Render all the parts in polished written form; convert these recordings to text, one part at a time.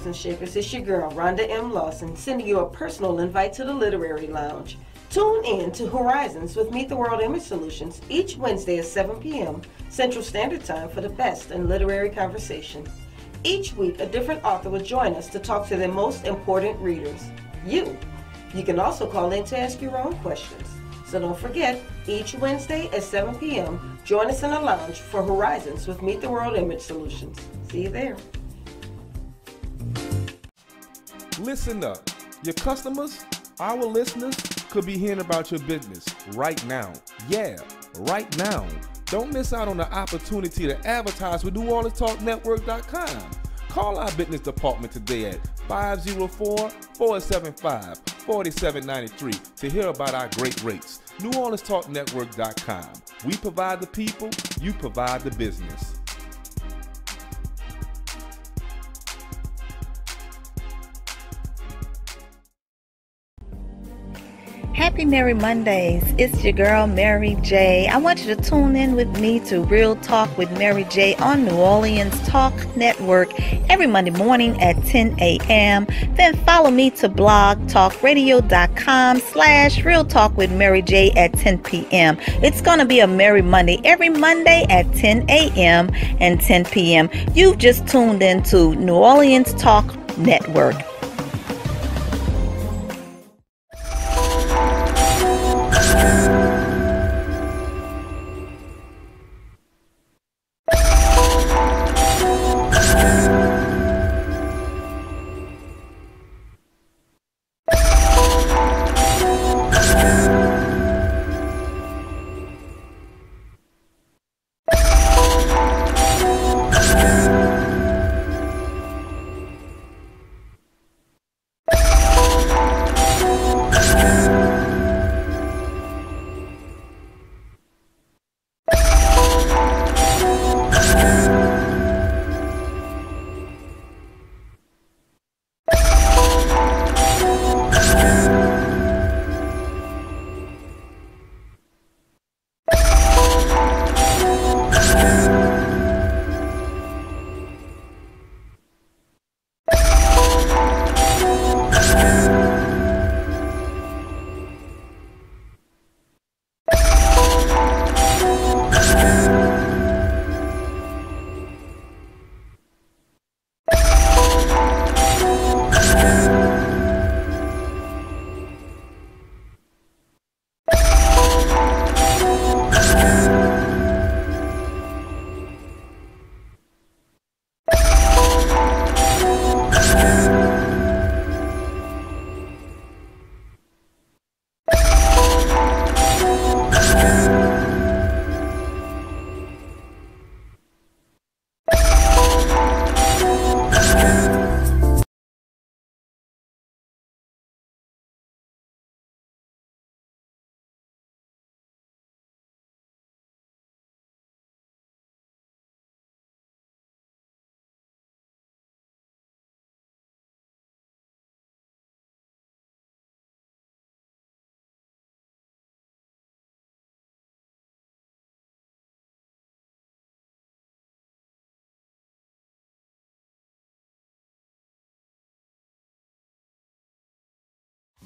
movers and shakers, it's your girl, Rhonda M. Lawson, sending you a personal invite to the Literary Lounge. Tune in to Horizons with Meet the World Image Solutions each Wednesday at 7 p.m. Central Standard Time for the best in literary conversation. Each week, a different author will join us to talk to their most important readers, you. You can also call in to ask your own questions. So don't forget, each Wednesday at 7 p.m., join us in the lounge for Horizons with Meet the World Image Solutions. See you there. Listen up. Your customers, our listeners, could be hearing about your business right now. Yeah, right now. Don't miss out on the opportunity to advertise with NewOrleansTalkNetwork.com. Call our business department today at 504-475-4793 to hear about our great rates. NewOrleansTalkNetwork.com. We provide the people, you provide the business. Happy Merry Mondays. It's your girl, Mary J. I want you to tune in with me to Real Talk with Mary J on New Orleans Talk Network every Monday morning at 10 a.m. Then follow me to blogtalkradio.com/Real Talk with Mary J at 10 p.m. It's going to be a Merry Monday every Monday at 10 a.m. and 10 p.m. You've just tuned in to New Orleans Talk Network.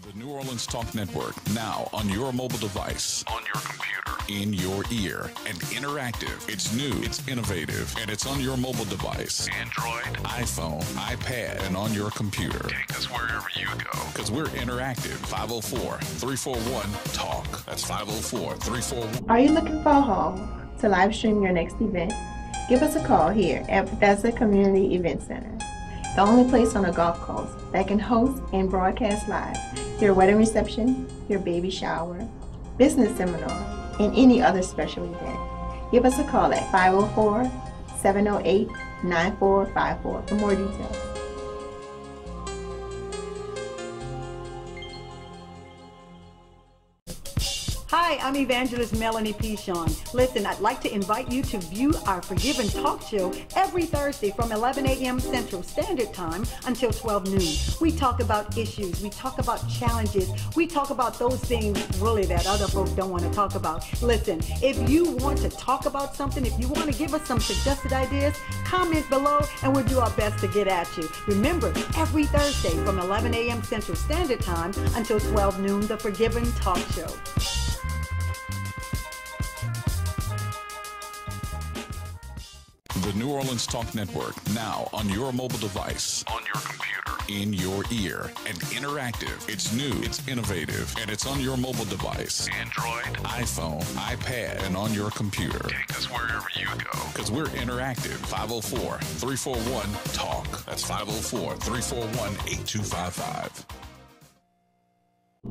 The New Orleans Talk Network, now on your mobile device, on your computer, in your ear, and interactive. It's new, it's innovative, and it's on your mobile device. Android, iPhone, iPad, and on your computer. Take us wherever you go. Because we're interactive. 504-341-TALK. That's 504-341. Are you looking for a home to live stream your next event? Give us a call here at Bethesda Community Event Center, the only place on the Gulf Coast that can host and broadcast live your wedding reception, your baby shower, business seminar, and any other special event. Give us a call at 504-708-9454 for more details. Hi, I'm Evangelist Melanie Pichon. Listen, I'd like to invite you to view our Forgiven Talk Show every Thursday from 11 a.m. Central Standard Time until 12 noon. We talk about issues, we talk about challenges, we talk about those things really that other folks don't want to talk about. Listen, if you want to talk about something, if you want to give us some suggested ideas, comment below and we'll do our best to get at you. Remember, every Thursday from 11 a.m. Central Standard Time until 12 noon, the Forgiven Talk Show. The New Orleans Talk Network, now on your mobile device, on your computer, in your ear, and interactive. It's new, it's innovative, and it's on your mobile device. Android, iPhone, iPad, and on your computer. Take us wherever you go. Because we're interactive. 504-341-TALK. That's 504-341-8255.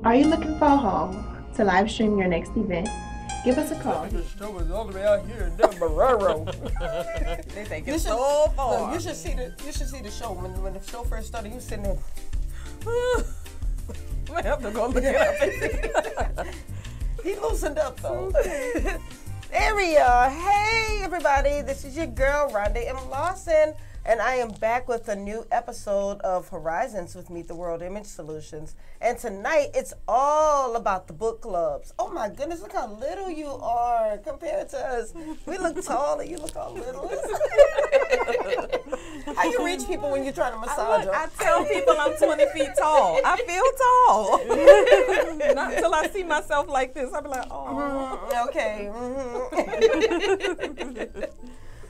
Are you looking for a home to live stream your next event? Give us a call. The store is all the way out here in Demerara. They think it's so far. Look, you should see the show when the show first started. You sitting there. I have to go look it up. He loosened up though. There we are. Hey everybody, this is your girl Rhonda M. Lawson, and I am back with a new episode of Horizons with Meet the World Image Solutions. And tonight it's all about the book clubs. Oh my goodness, look how little you are compared to us. We look tall and you look all little. How you reach people when you're trying to massage them? I tell people I'm 20 feet tall. I feel tall. Not until I see myself like this. I'll be like, oh. Okay.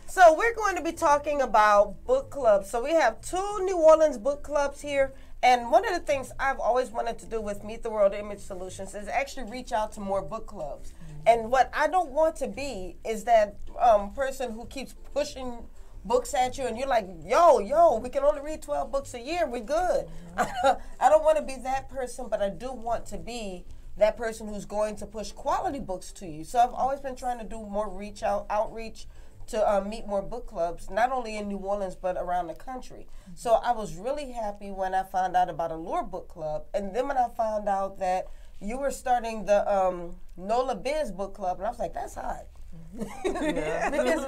So we're going to be talking about book clubs. So we have 2 New Orleans book clubs here. And one of the things I've always wanted to do with Meet the World Image Solutions is actually reach out to more book clubs. And what I don't want to be is that person who keeps pushing books at you and you're like, yo, we can only read 12 books a year, we're good. I don't want to be that person, but I do want to be that person who's going to push quality books to you. So I've always been trying to do more outreach to meet more book clubs, not only in New Orleans, but around the country. So I was really happy when I found out about Allure Book Club. And then when I found out that you were starting the NOLA Biz Book Club, and I was like, that's hot. Because,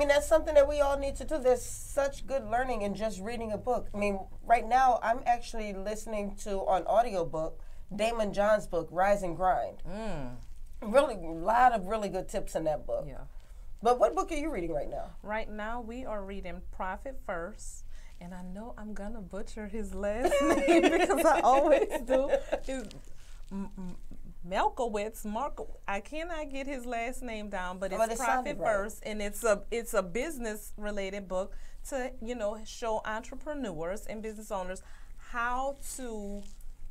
that's something that we all need to do. There's such good learning in just reading a book. I mean, right now, I'm actually listening to, on audiobook, Damon John's book, Rise and Grind. Really, a lot of really good tips in that book. Yeah. But what book are you reading right now? Right now, we are reading Profit First. And I know I'm going to butcher his last name because I always do. Melkowitz, I cannot get his last name down, but it's Profit First, and it's a business related book to show entrepreneurs and business owners how to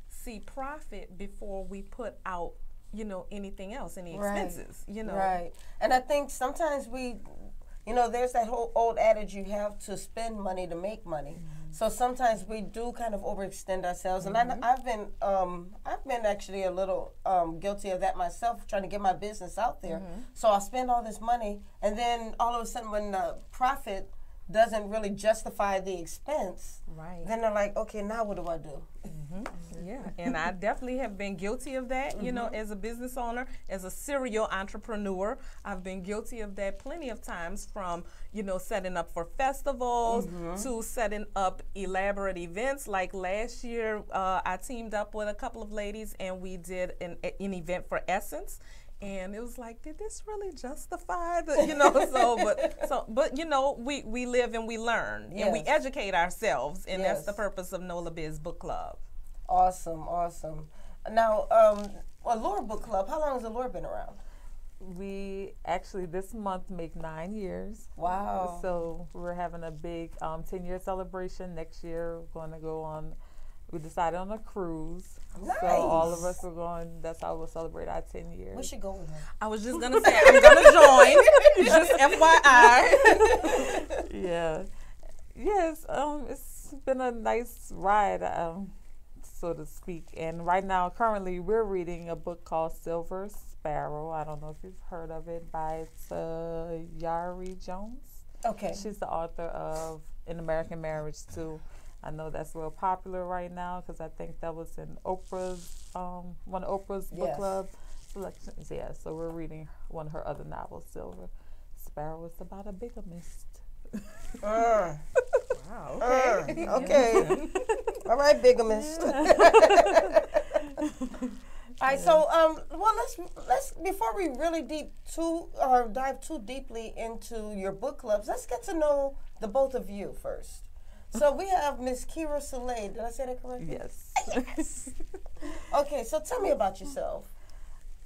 see profit before we put out anything else, any expenses. Right. And I think sometimes there's that whole old adage, you have to spend money to make money. So sometimes we do kind of overextend ourselves, and I've been actually a little guilty of that myself, trying to get my business out there. So I spend all this money, and then all of a sudden, when the profit doesn't really justify the expense, then they're like, okay, now what do I do? Yeah, and I definitely have been guilty of that, as a business owner, as a serial entrepreneur. I've been guilty of that plenty of times, from, setting up for festivals to setting up elaborate events. Like last year, I teamed up with a couple of ladies and we did an event for Essence. And it was like, did this really justify the, we live and we learn and we educate ourselves, and that's the purpose of NOLA Biz Book Club. Awesome. Now, Allure Book Club, how long has Allure been around? We actually this month make 9 years. Wow. So we're having a big 10-year celebration. Next year we're going to go on, we decided on a cruise. Nice. So all of us are going, that's how we'll celebrate our 10 years. We should go with her. I was just going to say, I'm going to join. Just FYI. Yeah. Yes, it's been a nice ride, so to speak. And right now, currently, we're reading a book called Silver Sparrow. I don't know if you've heard of it, by Yari Jones. Okay. She's the author of An American Marriage, too. I know that's real popular right now because I think that was in Oprah's, one of Oprah's book club. selections. Yeah, so we're reading one of her other novels, Silver Sparrow. It's about a bigamist. Wow. Okay. Okay. All right, bigamist. All right, so well, let's before we really dive too deeply into your book clubs, let's get to know the both of you first. So we have Miss Keyra Solei. Did I say that correctly? Yes. Yes. Okay, so tell me about yourself.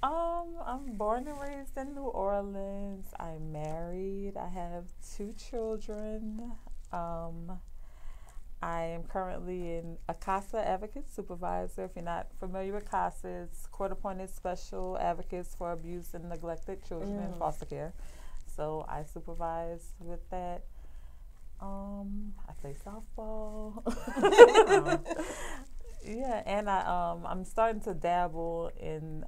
I'm born and raised in New Orleans. I'm married. I have 2 children. I am currently in a CASA advocate supervisor. If you're not familiar with CASA, it's court-appointed special advocates for abused and neglected children in foster care. So I supervise with that. I play softball. Yeah, and I'm starting to dabble in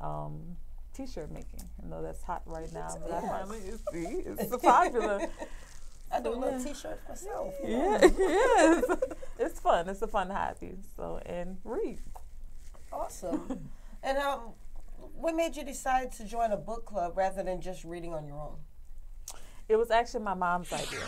t-shirt making. I know that's hot right now, but I finally it's popular. I do little t-shirts myself. Yeah, yes. It's fun. It's a fun hobby. So, and read. Awesome. And what made you decide to join a book club rather than just reading on your own? It was actually my mom's idea.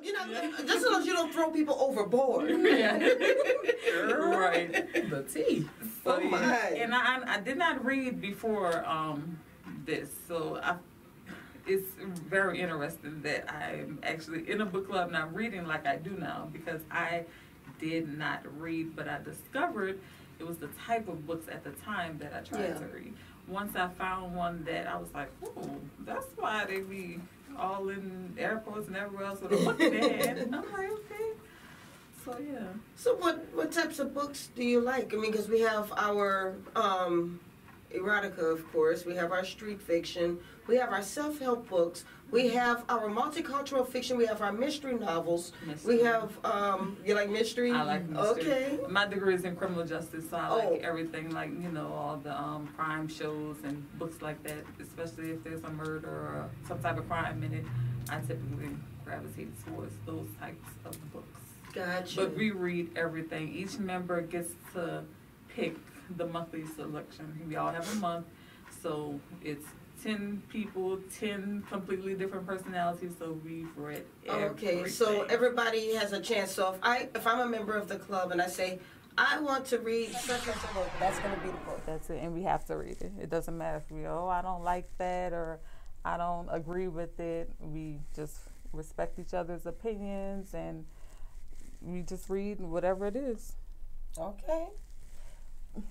You know, just so that you don't throw people overboard. Right. The tea. So, Oh, my. and I did not read before this, so it's very interesting that I'm actually in a book club now reading like I do now, because I did not read, but I discovered it was the type of books at the time that I tried to read. Once I found one that I was like, oh, that's why they be all in airports and everywhere else with a book in their hand. And I'm like, okay. So, yeah. So what types of books do you like? I mean, because we have our erotica, of course. We have our street fiction. We have our self-help books. We have our multicultural fiction. We have our mystery novels. We have, you like mystery? I like mystery. Okay. My degree is in criminal justice, so I like everything, like, you know, all the crime shows and books like that, especially if there's a murder or some type of crime in it. I typically gravitate towards those types of books. Gotcha. But we read everything. Each member gets to pick the monthly selection. We all have a month, so it's 10 people, 10 completely different personalities, so we've read everything. Okay, so everybody has a chance. So if I'm a member of the club and I say, I want to read such and such book, that's going to be the book. That's it, and we have to read it. It doesn't matter if we, I don't like that or I don't agree with it. We just respect each other's opinions and we just read whatever it is. Okay.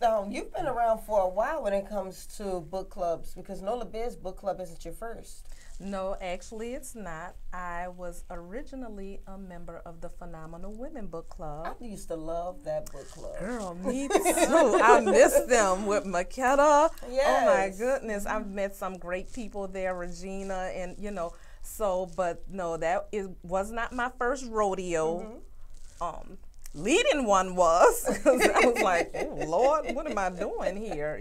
Now, you've been around for a while when it comes to book clubs, because NOLA Biz Book Club isn't your first. No, actually it's not. I was originally a member of the Phenomenal Women Book Club. I used to love that book club. Girl, me too. I miss them with Maketta. Yes. Oh my goodness. I've met some great people there, Regina, and but no, was not my first rodeo. Leading one was, because I was like, oh Lord, what am I doing here,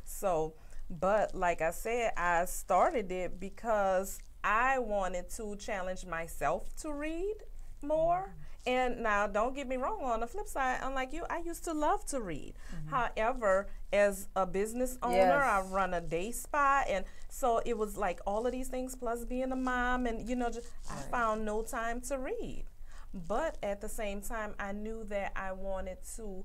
So, but like I said, I started it because I wanted to challenge myself to read more. And now, don't get me wrong, on the flip side, unlike you, I used to love to read. However, as a business owner, I run a day spa, and so it was like all of these things plus being a mom, and I found no time to read. But at the same time, I knew that I wanted to,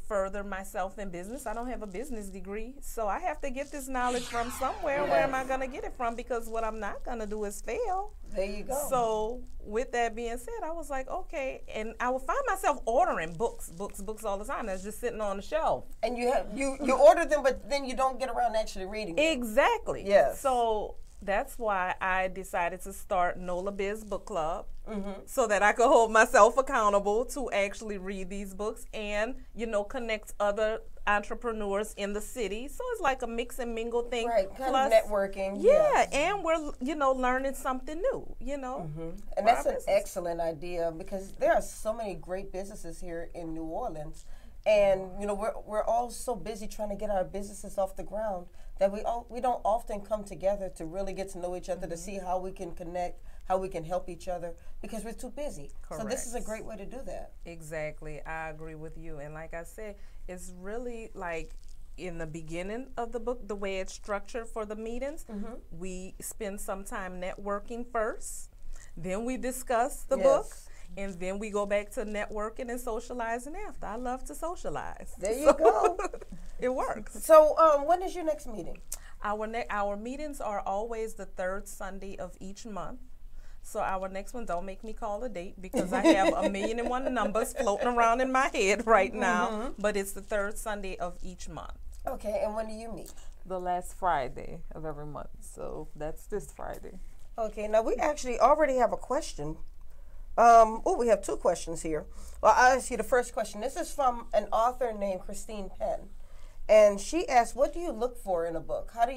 further myself in business. I don't have a business degree, so I have to get this knowledge from somewhere. Where am I going to get it from? Because what I'm not going to do is fail. There you go. So with that being said, I was like, okay, and I would find myself ordering books all the time. That's just sitting on the shelf. And you order them, but then you don't get around to actually reading them. Exactly. Yes. So That's why I decided to start NOLA Biz Book Club, so that I could hold myself accountable to actually read these books and, connect other entrepreneurs in the city. So it's like a mix and mingle thing. Right, kind of networking. Yeah, and we're, learning something new, And that's an excellent idea, because there are so many great businesses here in New Orleans. And, we're all so busy trying to get our businesses off the ground that we don't often come together to really get to know each other, to see how we can connect, how we can help each other, because we're too busy. Correct. So this is a great way to do that. Exactly. I agree with you. And like I said, it's really like in the beginning of the book, the way it's structured for the meetings, we spend some time networking first, then we discuss the book, and then we go back to networking and socializing after. I love to socialize. There you go. It works. So when is your next meeting? Our meetings are always the third Sunday of each month. So our next one, don't make me call a date, because I have 1,000,001 numbers floating around in my head right now. But it's the third Sunday of each month. Okay, and when do you meet? The last Friday of every month. So that's this Friday. Okay, now we actually already have a question. We have two questions here. Well, I'll ask you the first question. This is from an author named Christine Penn. And she asked, what do you look for in a book? How do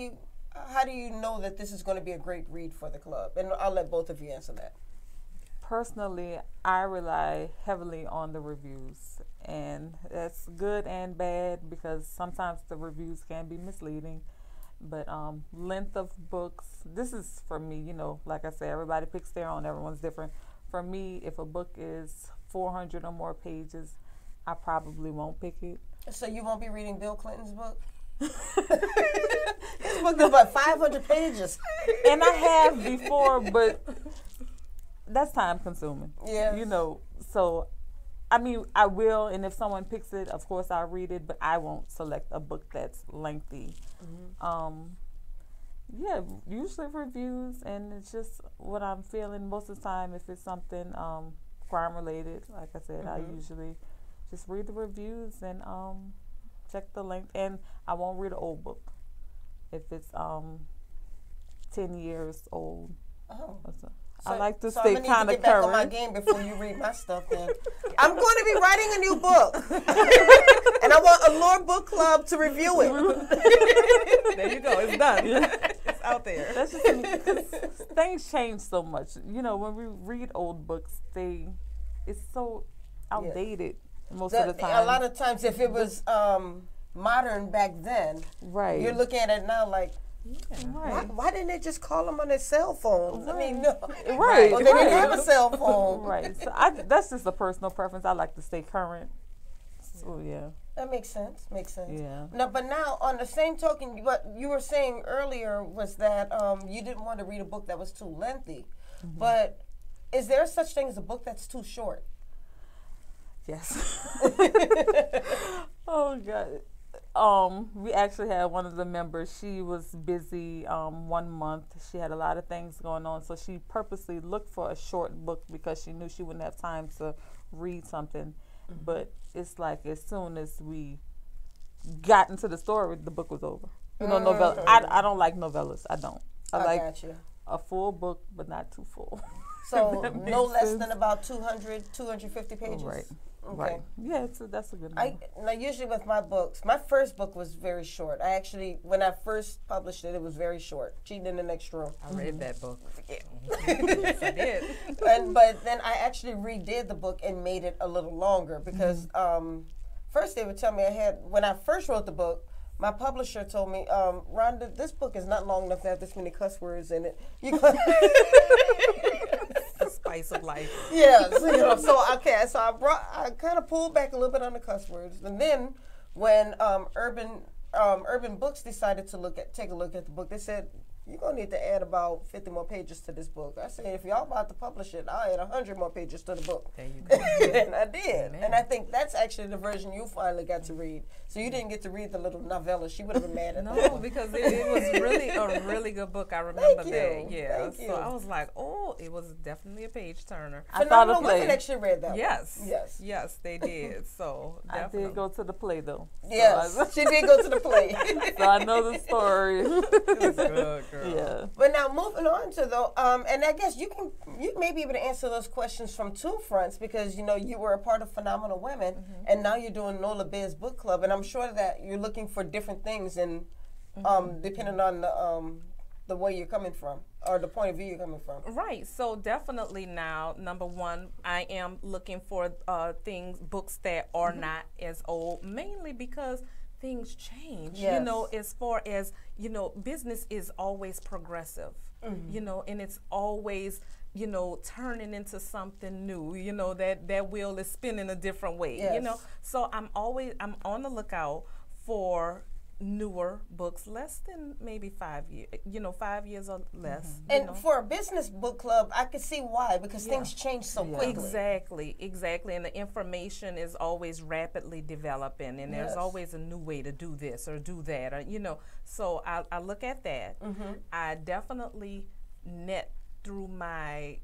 you know that this is going to be a great read for the club? And I'll let both of you answer that. Personally, I rely heavily on the reviews. And that's good and bad, because sometimes the reviews can be misleading. But length of books, this is for me, like I said, everybody picks their own, everyone's different. For me, if a book is 400 or more pages, I probably won't pick it. So you won't be reading Bill Clinton's book? His book is about 500 pages. And I have before, but that's time consuming. Yeah. So, I mean, I will, and if someone picks it, of course I'll read it, but I won't select a book that's lengthy. Usually reviews, and it's just what I'm feeling most of the time. If it's something crime related, like I said, I usually just read the reviews and check the length. And I won't read an old book if it's 10 years old. Oh. I like to so stay kind of current. current. Back on my game before you read my stuff. Then I'm going to be writing a new book, and I want Allure Book Club to review it. There you go. It's done. It's out there. That's just because things change so much. When we read old books, it's so outdated most of the time. A lot of times, if it was modern back then, you're looking at it now like. Why didn't they just call them on their cell phones? I mean, no. Right. Or they didn't have a cell phone. Right. So that's just a personal preference. I like to stay current. So, yeah. That makes sense. Yeah. No, but now, on the same token, what you were saying earlier was that you didn't want to read a book that was too lengthy. But is there such thing as a book that's too short? Yes. Oh, God. We actually had one of the members, she was busy 1 month. She had a lot of things going on, so she purposely looked for a short book because she knew she wouldn't have time to read something. But it's like as soon as we got into the story, the book was over. Novella. I don't like novellas. I don't. I like a full book, but not too full. So no less than about 200, 250 pages? Right. Okay. Right. Yeah, that's a good one. Now, usually with my books, my first book was very short. When I first published it, it was very short. Cheating in the Next Room. I read that book. Yeah. Yes, I did. But then I actually redid the book and made it a little longer because first they would tell me when I first wrote the book, my publisher told me, Rhonda, this book is not long enough to have this many cuss words in it. The spice of life. Yeah, so I kind of pulled back a little bit on the cuss words, and then when Urban Books decided to take a look at the book, they said, you're going to need to add about 50 more pages to this book. I said, if y'all about to publish it, I'll add 100 more pages to the book. There you go. And I did. Amen. And I think that's actually the version you finally got to read. So you didn't get to read the little novella. She would have been mad at that. No, because it was really a really good book. I remember that. Yeah. Thank you. So I was like, oh, it was definitely a page turner. Phenomenal Women actually read that Yes. one. Yes, they did. So I did go to the play, though. Yes, she did go to the play. so I know the story. It's good, girl. Yeah. But now moving on to and I guess you may be able to answer those questions from two fronts because you were a part of Phenomenal Women, and now you're doing NOLA Biz Book Club, and I'm sure that you're looking for different things and depending on the way you're coming from or the point of view you're coming from. Right. So definitely now, number one, I am looking for books that are not as old, mainly because things change. Yes. As far as business is always progressive. And it's always turning into something new. That wheel is spinning a different way. Yes. So I'm on the lookout for newer books, less than maybe 5 years, 5 years or less. And for a business book club, I could see why, because things change so quickly. Exactly. And the information is always rapidly developing, and there's always a new way to do this or do that, or so I look at that. I definitely net through my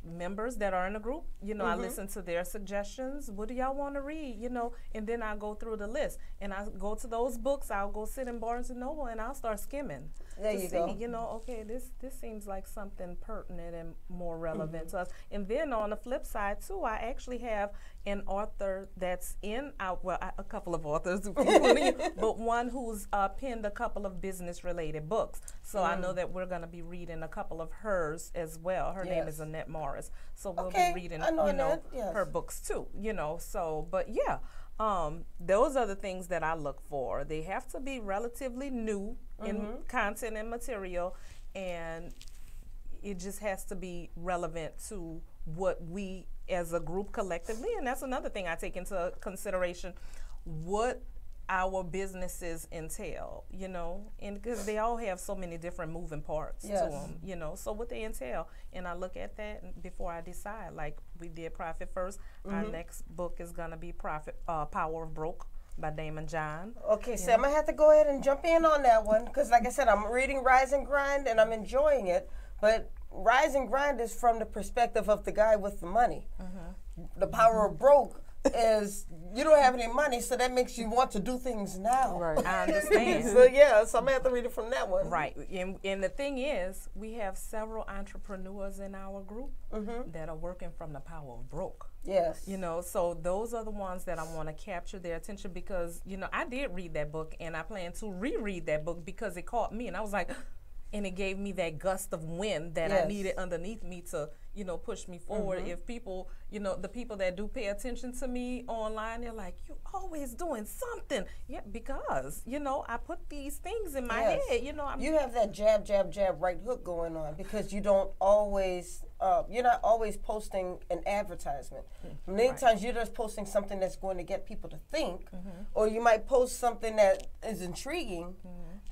members that are in the group. I listen to their suggestions. What do y'all want to read? And then I go through the list and I go to those books. I'll go sit in Barnes and Noble and I'll start skimming. There you go. Okay, this seems like something pertinent and more relevant to us. And then on the flip side too, I actually have an author that's a couple of authors, but one who's penned a couple of business-related books. So I know that we're going to be reading a couple of hers as well. Her name is Annette Morris. So we'll be reading, her books too. So, but yeah. Those are the things that I look for. They have to be relatively new in content and material, and it just has to be relevant to what we as a group collectively, and that's another thing I take into consideration, what our businesses entail, and because they all have so many different moving parts to them, so what they entail, and I look at that before I decide. Like we did Profit First, our next book is gonna be Power of Broke by Damon John. Okay, so I'm gonna have to go ahead and jump in on that one because, like I said, I'm reading Rise and Grind and I'm enjoying it, but Rise and Grind is from the perspective of the guy with the money. The Power of Broke is you don't have any money, so that makes you want to do things now. Right, I understand. So I'm gonna have to read it from that one. Right, and the thing is, we have several entrepreneurs in our group that are working from the Power of Broke. Yes. So those are the ones that I want to capture their attention because, I did read that book and I plan to reread that book because it caught me and I was like, and it gave me that gust of wind that I needed underneath me to, push me forward. If people, the people that do pay attention to me online, they're like, you always doing something. Yeah, because, I put these things in my head, you have that jab, jab, jab, right hook going on because you don't always, you're not always posting an advertisement. Many times you're just posting something that's going to get people to think, or you might post something that is intriguing,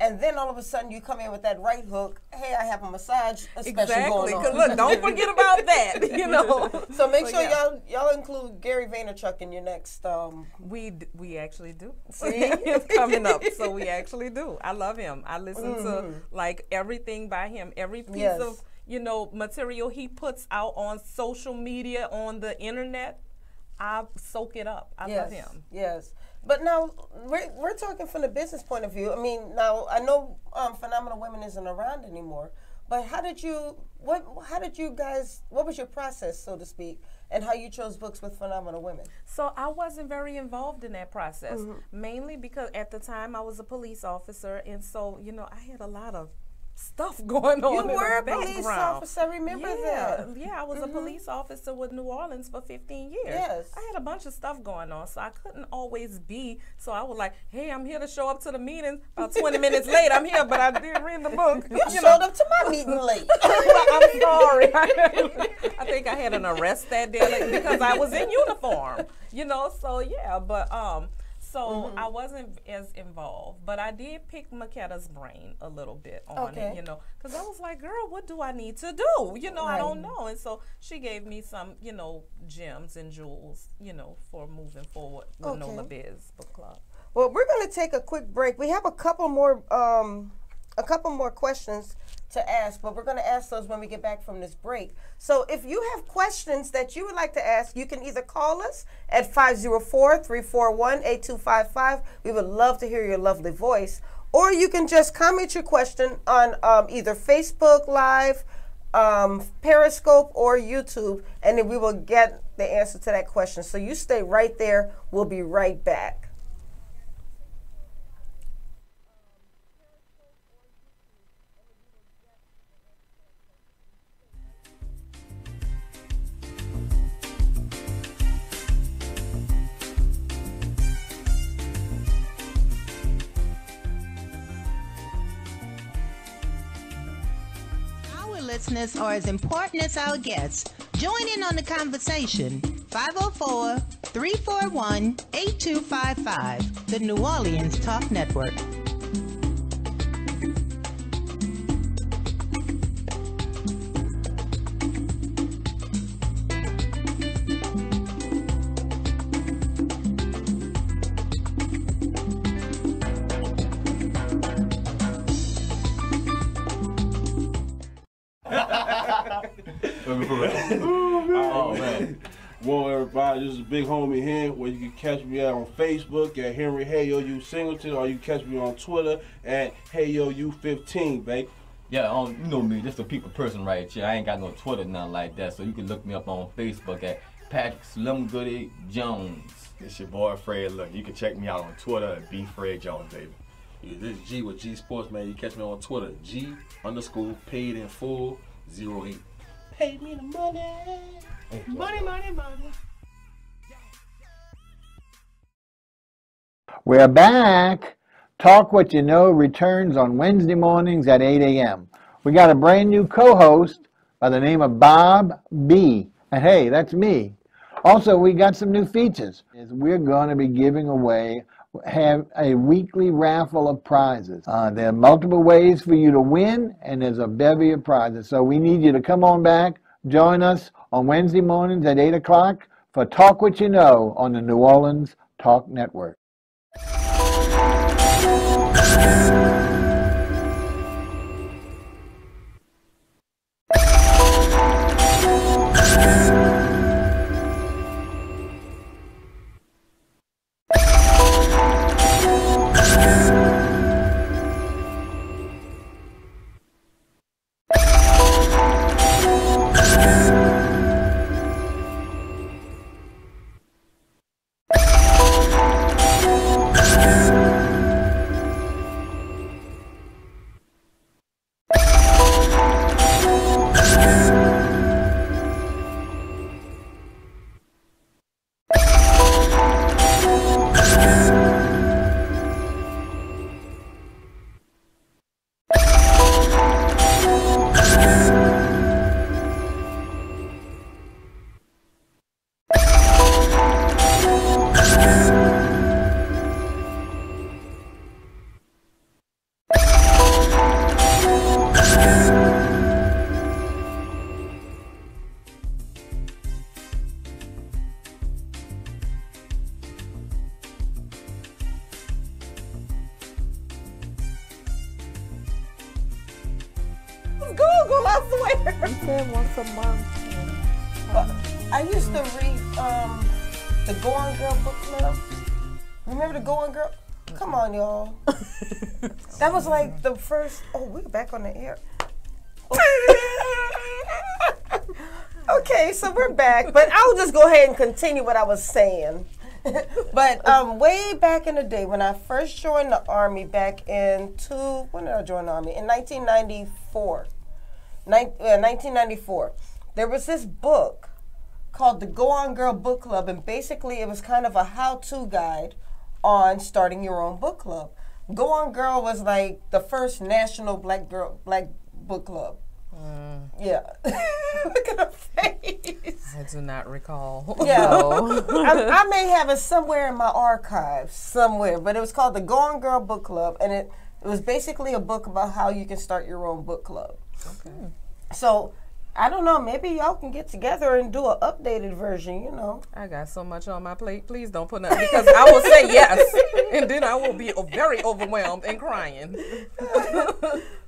and then all of a sudden you come in with that right hook. Hey, I have a massage special going on. Because look, don't forget about that. So make sure y'all include Gary Vaynerchuk in your next. We actually do. It's coming up, so we actually do. I love him. I listen to like everything by him. Every piece of material he puts out on social media, on the internet, I soak it up. I love him. Yes. But now we're talking from the business point of view. I mean, now I know Phenomenal Women isn't around anymore, but what was your process, so to speak, and how you chose books with Phenomenal Women? So I wasn't very involved in that process, mainly because at the time I was a police officer, and so I had a lot of stuff going on. You were a police officer, remember that? Yeah, I was a police officer with New Orleans for 15 years. Yes. I had a bunch of stuff going on, so I couldn't always be. So I was like, hey, I'm here to show up to the meeting. About 20 minutes late, I'm here, but I did read the book. You showed up to my meeting late. I'm sorry. I think I had an arrest that day because I was in uniform. So yeah, but So I wasn't as involved, but I did pick Maketta's brain a little bit on it, because I was like, girl, what do I need to do? I don't know. And so she gave me some, gems and jewels, for moving forward with NOLA Biz Book Club. Well, we're going to take a quick break. We have a couple more questions to ask, but we're going to ask those when we get back from this break. So if you have questions that you would like to ask, you can either call us at 504-341-8255. We would love to hear your lovely voice. or you can just comment your question on either Facebook Live, Periscope, or YouTube, and then we will get the answer to that question. So you stay right there. We'll be right back. Listeners are as important as our guests. Join in on the conversation. 504-341-8255, the New Orleans Talk Network. Oh man. Well, everybody, this is Big Homie here, where you can catch me out on Facebook at Henry Hey Yo You Singleton, or you can catch me on Twitter at Hey Yo You 15, babe. Yeah, you know me, just a people person right here. I ain't got no Twitter, nothing like that, so you can look me up on Facebook at Patrick Slim Goody Jones. It's your boy Fred. Look, you can check me out on Twitter at B Fred Jones, baby. Yeah, this is G with G Sports, man. You catch me on Twitter, G_paid in full 08. Pay me the money. Money, money, money. We're back. Talk What You Know returns on Wednesday mornings at 8 a.m. We got a brand new co-host by the name of Bob B. And hey, that's me. Also, we got some new features. We're going to be giving away, have a weekly raffle of prizes. There are multiple ways for you to win, and there's a bevy of prizes. So we need you to come on back, join us on Wednesday mornings at 8 o'clock for Talk What You Know on the New Orleans Talk Network. Google, I swear. You said once a month. I used to read the Go On Girl book club. Remember the Go On Girl? Come on, y'all. That was like the first. Oh, we're back on the air. Okay, so we're back, but I'll just go ahead and continue what I was saying. But way back in the day, when I first joined the Army back when did I join the Army? In 1994. 1994. There was this book called the Go On Girl Book Club, and basically it was kind of a how-to guide on starting your own book club. Go On Girl was like the first national black book club. Yeah. Look at her face. I do not recall. Yeah. No. I may have it somewhere in my archives, somewhere, but it was called the Go On Girl Book Club, and it was basically a book about how you can start your own book club. Okay. So, I don't know, maybe y'all can get together and do an updated version, you know. I got so much on my plate. Please don't put nothing, because I will say yes, and then I will be very overwhelmed and crying.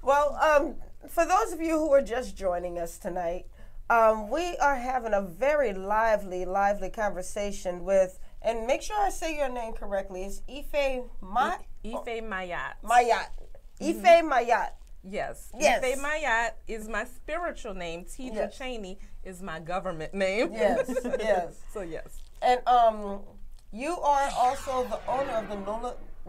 Well, for those of you who are just joining us tonight, we are having a very lively conversation with And make sure I say your name correctly. It's Ife Ife Mayat. Mayat. Ife Mayat. Yes. Yes. Ife Mayat is my spiritual name. Tidra Cheney is my government name. Yes, yes. So yes. And you are also the owner of the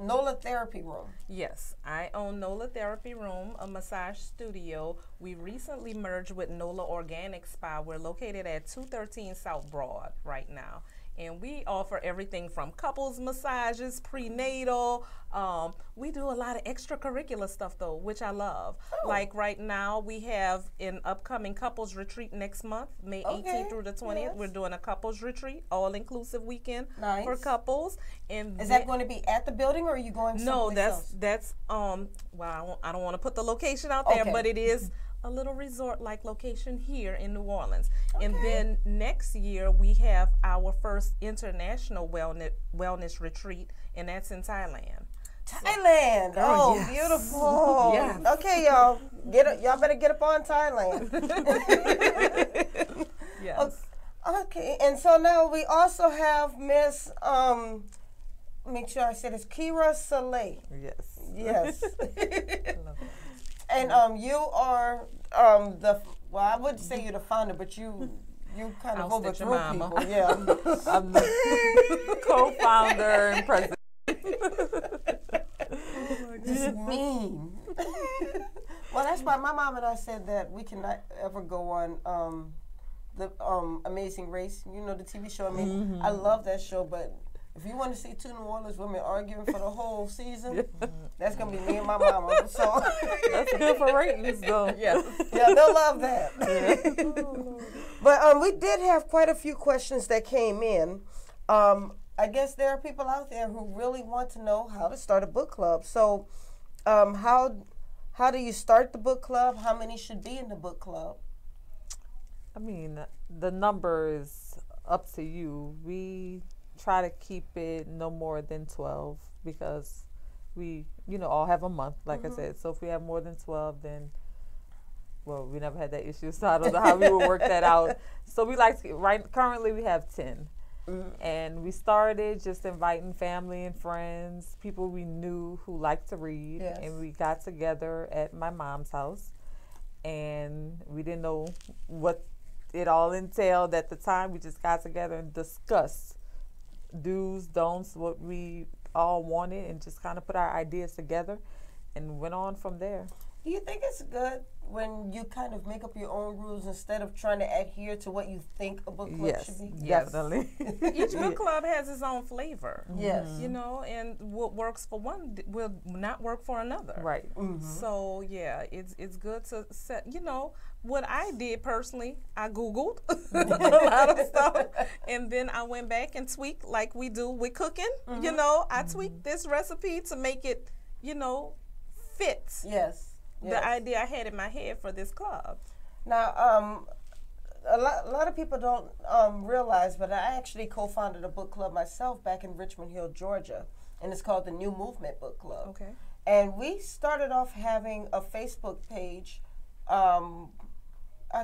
NOLA Therapy Room. Yes, I own NOLA Therapy Room, a massage studio. We recently merged with NOLA Organic Spa. We're located at 213 South Broad right now. And we offer everything from couples massages, prenatal. We do a lot of extracurricular stuff though, which I love. Like right now, we have an upcoming couples retreat next month, May 18th through the 20th. Yes. We're doing a couples retreat, all-inclusive weekend for couples. And is that going to be at the building, or are you going someplace else? That's well, I don't want to put the location out there, but it is a little resort-like location here in New Orleans. And then next year, we have our first international wellness retreat, and that's in Thailand. Thailand. Oh, yes. Beautiful. Yes. Okay, y'all. Y'all better get up on Thailand. Yes. Okay, and so now we also have Miss, make sure I said it's Keyra Solei. Yes. Yes. I love that. And you are well, I wouldn't say you're the founder, but you kind of overthrew people. Yeah. I'm the co-founder and president. Just mean. Well, that's why my mom and I said that we cannot ever go on the Amazing Race. You know, the TV show. I mean, I love that show, but if you want to see two New Orleans women arguing for the whole season, that's going to be me and my mama. So that's good for ratings, though. Yeah, they'll love that. But we did have quite a few questions that came in. I guess there are people out there who really want to know how to start a book club. So how do you start the book club? How many should be in the book club? I mean, the number is up to you. We try to keep it no more than 12 because we, all have a month, like I said. So if we have more than 12, then, well, we never had that issue, so I don't know how we would work that out. So we like to, currently we have 10. And we started just inviting family and friends, people we knew who liked to read. Yes. And we got together at my mom's house. And we didn't know what it all entailed at the time. We just got together and discussed do's, don'ts, what we all wanted, and just kind of put our ideas together and went on from there. Do you think it's good when you kind of make up your own rules instead of trying to adhere to what you think a book club should be? Yes, definitely. Each book club has its own flavor. Yes. And what works for one will not work for another. Right. So, yeah, it's good to set, what I did personally, I Googled a lot of stuff, and then I went back and tweaked like we do with cooking. I tweaked this recipe to make it, fit. Yes. The idea I had in my head for this club. Now, a lot of people don't realize, but I actually co-founded a book club myself back in Richmond Hill, Georgia, and it's called the New Movement Book Club. Okay. And we started off having a Facebook page.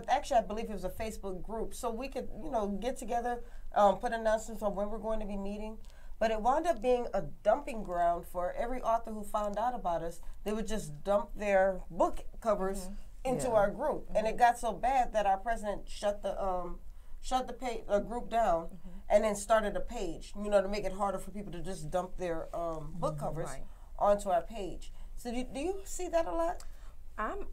Actually, I believe it was a Facebook group, so we could, get together, put announcements on when we're going to be meeting. But it wound up being a dumping ground for every author who found out about us. They would just dump their book covers into our group, and it got so bad that our president shut the group down, and then started a page, to make it harder for people to just dump their book covers onto our page. So do you see that a lot?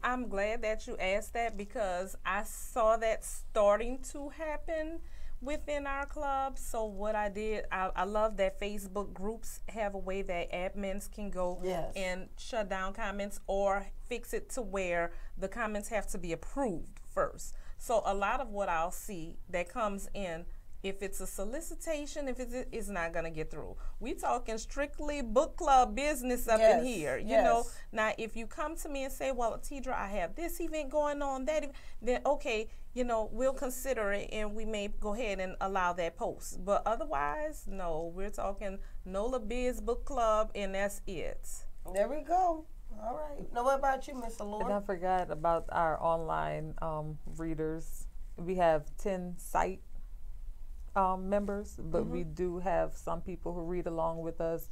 I'm glad that you asked that because I saw that starting to happen within our club. So what I did, I love that Facebook groups have a way that admins can go and shut down comments or fix it to where the comments have to be approved first. So a lot of what I'll see that comes in, if it's a solicitation, if it's not going to get through. We talking strictly book club business up in here, you know. Now, if you come to me and say, well, Tidra, I have this event going on, then okay, we'll consider it and we may go ahead and allow that post. But otherwise, no, we're talking NOLA Biz Book Club and that's it. There we go. All right. Now, what about you, Miss Allure? And I forgot about our online readers. We have 10 site members, but we do have some people who read along with us,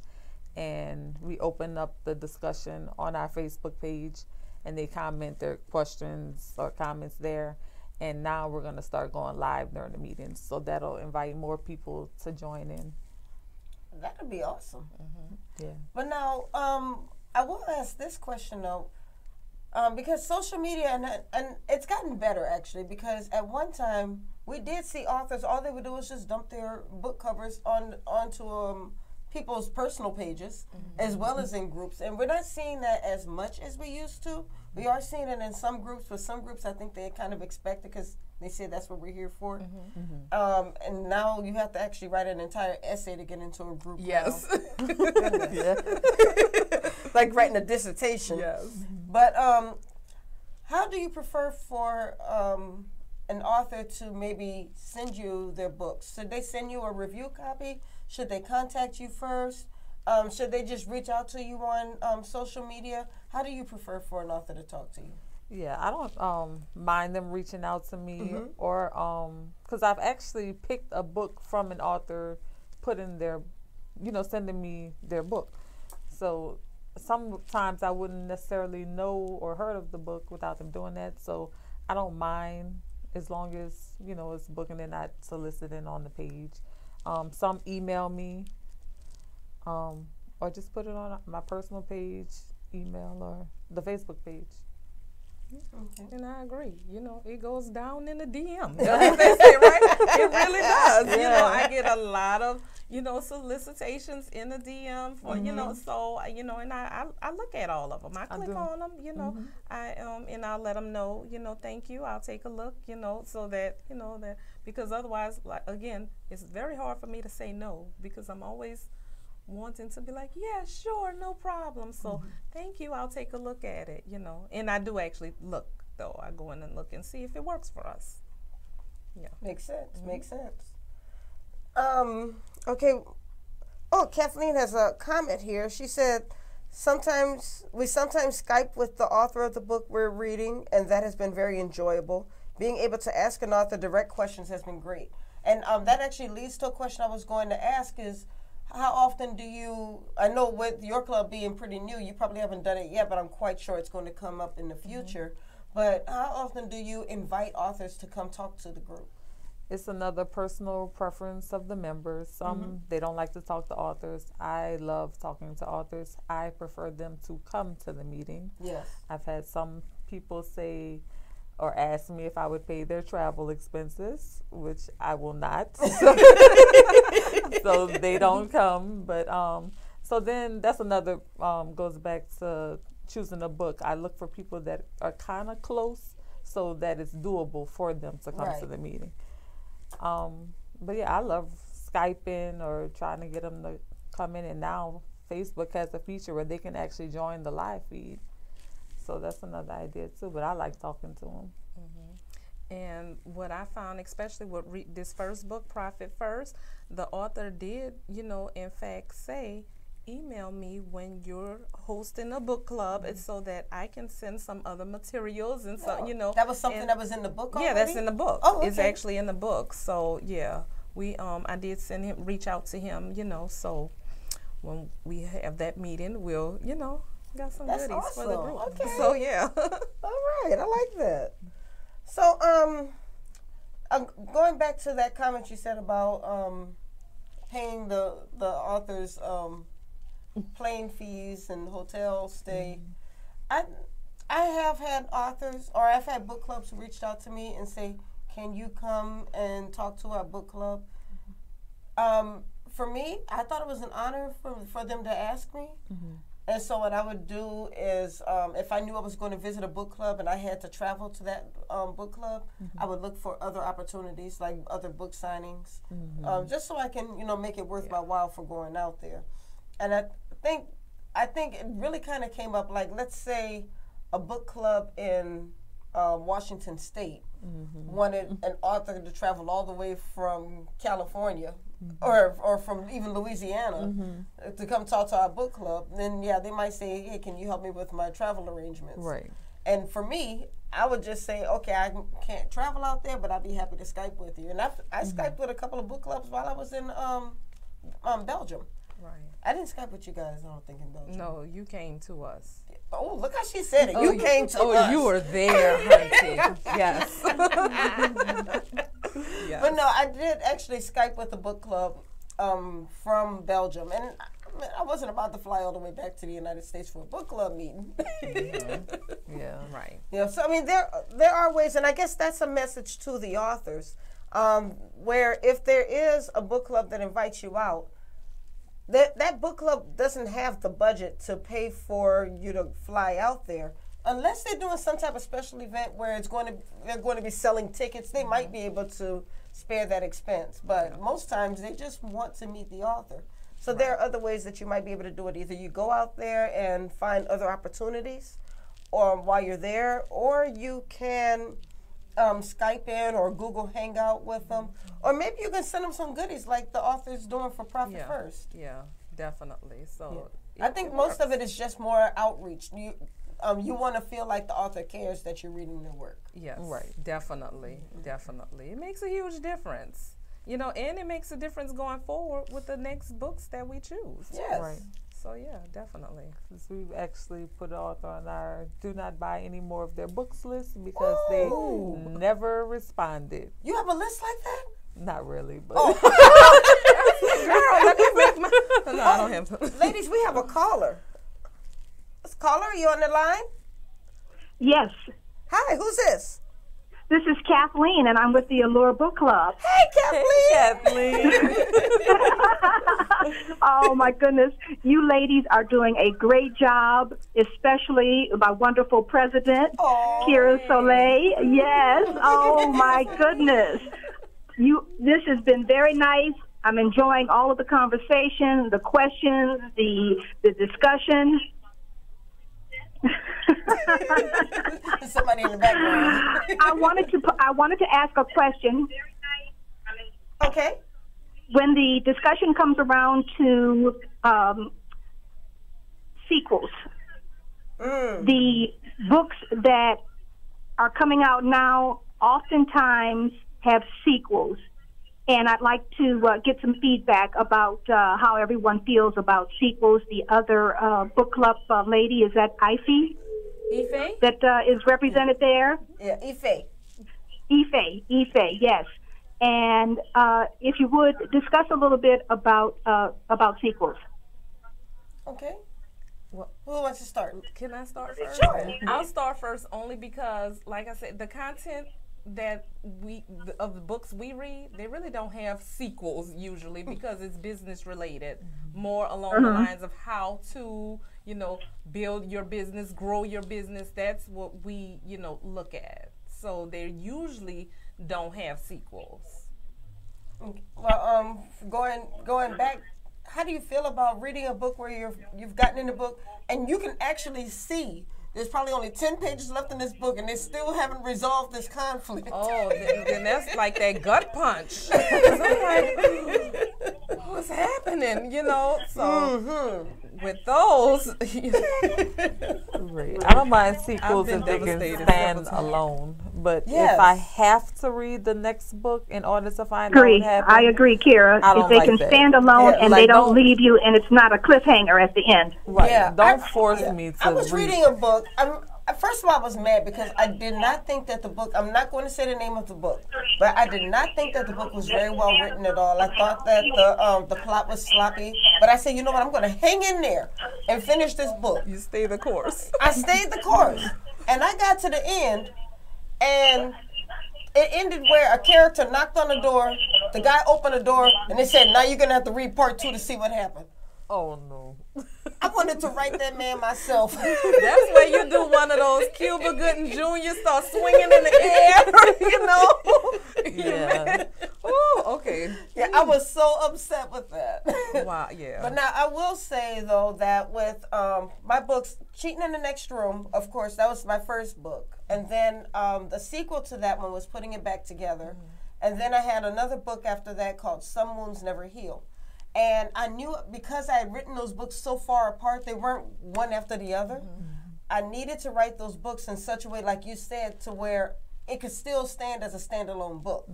and we open up the discussion on our Facebook page, and they comment their questions or comments there. And now we're going to start going live during the meetings, so that'll invite more people to join in. That'd be awesome. Yeah. But now, I will ask this question though, because social media and it's gotten better actually, because at one time we did see authors, all they would do was just dump their book covers onto people's personal pages as well as in groups, and we're not seeing that as much as we used to. We are seeing it in some groups, but some groups I think they kind of expect it because they say that's what we're here for. And now you have to actually write an entire essay to get into a group. Yes. Like writing a dissertation. Yes. But how do you prefer for an author to maybe send you their books? Should they send you a review copy? Should they contact you first? Should they just reach out to you on social media? How do you prefer for an author to talk to you? Yeah, I don't mind them reaching out to me, or because I've actually picked a book from an author, put in their, sending me their book. So sometimes I wouldn't necessarily know or heard of the book without them doing that. So I don't mind as long as, it's booking and not soliciting on the page. Some email me, or just put it on my personal page, email, or the Facebook page. Okay. And I agree. It goes down in the DM. That's it, right? It really does. I get a lot of, solicitations in the DM for, so, and I look at all of them. I click on them, and I'll let them know, thank you. I'll take a look, so that, that, because otherwise, like, again, it's very hard for me to say no, because I'm always wanting to be like, yeah, sure, no problem. So thank you, I'll take a look at it, And I do actually look, though. I go in and look and see if it works for us. Yeah. Makes sense, makes sense. Okay. Oh, Kathleen has a comment here. She said, we sometimes Skype with the author of the book we're reading, and that has been very enjoyable. Being able to ask an author direct questions has been great. And that actually leads to a question I was going to ask is, how often do you, I know with your club being pretty new, you probably haven't done it yet, but I'm quite sure it's going to come up in the future. But how often do you invite authors to come talk to the group? It's another personal preference of the members. Some, they don't like to talk to authors. I love talking to authors. I prefer them to come to the meeting. Yes. I've had some people say or ask me if I would pay their travel expenses, which I will not. So they don't come. But so then that's another, goes back to choosing a book. I look for people that are kind of close so that it's doable for them to come to the meeting. But yeah, I love Skyping or trying to get them to come in. And now Facebook has a feature where they can actually join the live feed. So that's another idea too, but I like talking to them. And what I found, especially with this first book, Profit First, the author did, in fact say, email me when you're hosting a book club, and so that I can send some other materials and so, That was something that was in the book already? Yeah, that's in the book. Oh, okay. It's actually in the book. So yeah, I did reach out to him, so when we have that meeting, we'll, got some That's goodies awesome. for the group. Okay. So yeah. All right, I like that. So going back to that comment you said about paying the authors plane fees and hotel stay, I have had authors, or I've had book clubs who reached out to me and say, can you come and talk to our book club? For me, I thought it was an honor for them to ask me. And so what I would do is, if I knew I was going to visit a book club and I had to travel to that book club, I would look for other opportunities, like other book signings, just so I can, make it worth my while for going out there. And I think it really kind of came up like, let's say a book club in Washington State wanted an author to travel all the way from California or from even Louisiana to come talk to our book club, then yeah, they might say, hey, can you help me with my travel arrangements? Right. And for me, I would just say, okay, I can't travel out there, but I'd be happy to Skype with you. And I Skyped with a couple of book clubs while I was in Belgium. Right. I didn't Skype with you guys, I don't think, in Belgium. No, you came to us. Oh, look how she said it. You came to us. Oh, you were there, Hunty. Yes. Yes. But no, I did actually Skype with a book club from Belgium. And I wasn't about to fly all the way back to the United States for a book club meeting. Yeah, right. Yeah, so I mean, there are ways, and I guess that's a message to the authors, where if there is a book club that invites you out, that book club doesn't have the budget to pay for you to fly out there. Unless they're doing some type of special event where they're going to be selling tickets, they might be able to spare that expense. But most times they just want to meet the author. So there are other ways that you might be able to do it. Either you go out there and find other opportunities, or while you're there, or you can Skype in or Google Hangout with them, or maybe you can send them some goodies like the author's doing for Profit First. Yeah, definitely. So I think most of it is just more outreach. You want to feel like the author cares that you're reading their work. Yes, right. Definitely, definitely. It makes a huge difference. You know, and it makes a difference going forward with the next books that we choose. Yes. Right. So yeah, definitely. Since we've actually put the author on our do not buy any more of their books list because they never responded. You have a list like that? Not really, but Girl, let me make my. No, I don't have to. Ladies, we have a caller. Caller, are you on the line? Yes. Hi, who's this? This is Kathleen, and I'm with the Allure Book Club. Hey, Kathleen! Oh, my goodness. You ladies are doing a great job, especially my wonderful president, Keyra Solei. Yes. Oh, my goodness. This has been very nice. I'm enjoying all of the conversation, the questions, the discussion. Somebody in the background. I wanted to ask a question. Okay. When the discussion comes around to sequels, the books that are coming out now oftentimes have sequels. And I'd like to get some feedback about how everyone feels about sequels. The other book club lady, is that Ife? Ife? That is represented there? Yeah, Ife. Ife, yes. And if you would, discuss a little bit about sequels. Okay. Well, who wants to start? Can I start first? Sure. I'll start first only because, like I said, the content that of the books we read, they really don't have sequels usually because it's business related, more along the lines of how to, build your business, grow your business. That's what we, look at. So they usually don't have sequels. Well, going back, how do you feel about reading a book where you've gotten in the book and you can actually see there's probably only 10 pages left in this book, and they still haven't resolved this conflict? Oh, then that's like that gut punch. I'm like, what's happening? So with those, I don't mind sequels if they can stand alone. But if I have to read the next book in order to find out what happened, I agree, Keyra. If they can stand alone and they don't leave you, and it's not a cliffhanger at the end. Right. Yeah, don't force me to I was reading a book. First of all, I was mad because I did not think that the book, I'm not going to say the name of the book, but I did not think that the book was very well written at all. I thought that the plot was sloppy, but I said, you know what, I'm going to hang in there and finish this book. You stayed the course. I stayed the course. And I got to the end, and it ended where a character knocked on the door, the guy opened the door, and they said, now you're going to have to read part 2 to see what happened. Oh, no. I wanted to write that man myself. That's where you do one of those Cuba Gooding Jr. start swinging in the air, Yeah. Ooh, okay. Yeah, I was so upset with that. Wow, yeah. But now I will say, though, that with my books, Cheating in the Next Room, of course, that was my first book. And then the sequel to that one was Putting It Back Together. And then I had another book after that called Some Wounds Never Heal. And I knew because I had written those books so far apart, they weren't one after the other. I needed to write those books in such a way, like you said, to where it could still stand as a standalone book.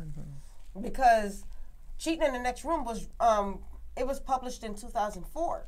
Because Cheating in the Next Room was, it was published in 2004.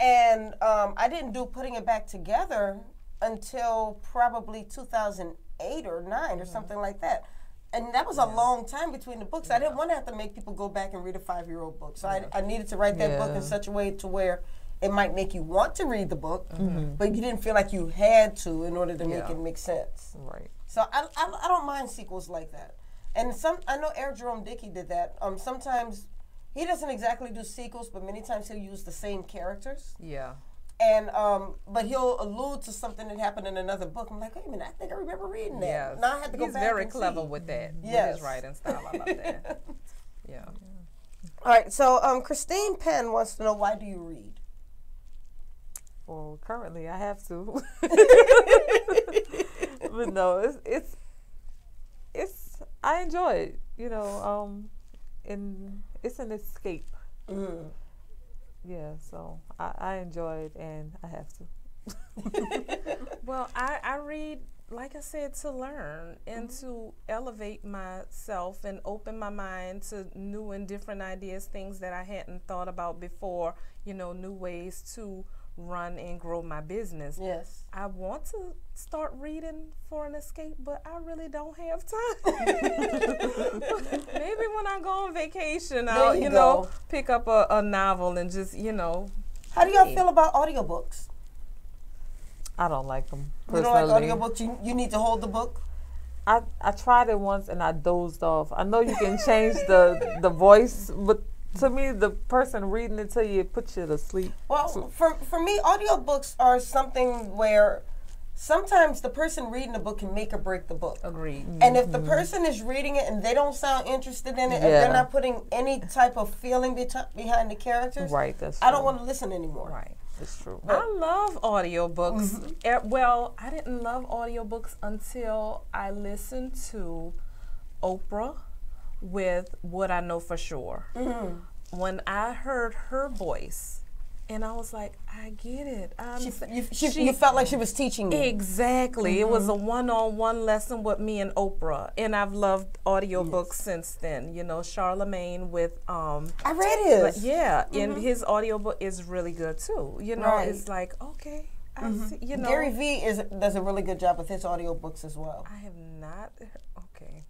And I didn't do Putting It Back Together until probably 2008 or 9 or something like that. And that was a long time between the books. I didn't want to have to make people go back and read a 5-year-old book. So I needed to write that book in such a way to where it might make you want to read the book, but you didn't feel like you had to in order to make it make sense. Right. So I don't mind sequels like that. And I know Eric Jerome Dickey did that. Sometimes he doesn't exactly do sequels, but many times he'll use the same characters. Yeah. And but he'll allude to something that happened in another book. I'm like, wait a minute, I think I remember reading that. Yes. Now I have to go He's back very and clever see. with that. Yes. With his writing style. I love that. Yeah. All right. So Christine Penn wants to know, why do you read? Well, currently I have to. But no, it's I enjoy it. You know, and it's an escape. Yeah, so I enjoy it, and I have to. Well, I read, like I said, to learn and to elevate myself and open my mind to new and different ideas, things that I hadn't thought about before, you know, new ways to run and grow my business. Yes. I want to start reading for an escape, but I really don't have time. Maybe when I go on vacation, I'll, you know, pick up a novel and just, you know. How do y'all feel about audiobooks? I don't like them. You don't like audiobooks? You need to hold the book? I tried it once and I dozed off. I know you can change the voice, but to me, the person reading it to you, it puts you to sleep. Well, for me, audiobooks are something where sometimes the person reading the book can make or break the book. Agreed. And if the person is reading it and they don't sound interested in it, and they're not putting any type of feeling behind the characters, right? That's I don't want to listen anymore. Right. That's true. I love audiobooks. Well, I didn't love audiobooks until I listened to Oprah with What I Know for Sure. When I heard her voice, and I was like, I get it. You felt like she was teaching you. Exactly. It was a one-on-one lesson with me and Oprah, and I've loved audiobooks since then. You know, Charlemagne with I read his. But yeah, and his audiobook is really good too. You know, it's like, okay, I see, you know. Gary Vee does a really good job with his audiobooks as well. I have not. Okay.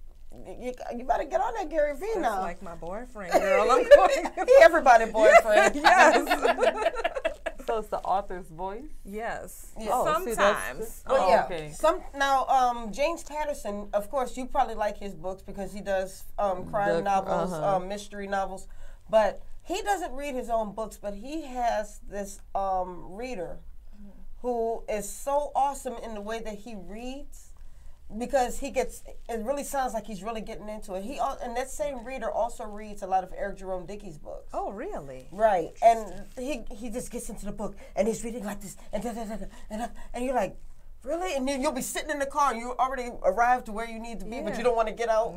You better get on that Gary Vee now. That's like my boyfriend, girl. I'm going. He everybody's boyfriend. Yes. So it's the author's voice? Yes. Oh, sometimes. Okay. James Patterson, of course, you probably like his books because he does crime novels, mystery novels. But he doesn't read his own books, but he has this reader who is so awesome in the way that he reads. Because it really sounds like he's really getting into it. And that same reader also reads a lot of Eric Jerome Dickey's books. Oh, really? Right. And he just gets into the book and he's reading like this and and you're like, really? And then you'll be sitting in the car and you already arrived to where you need to be, but you don't want to get out.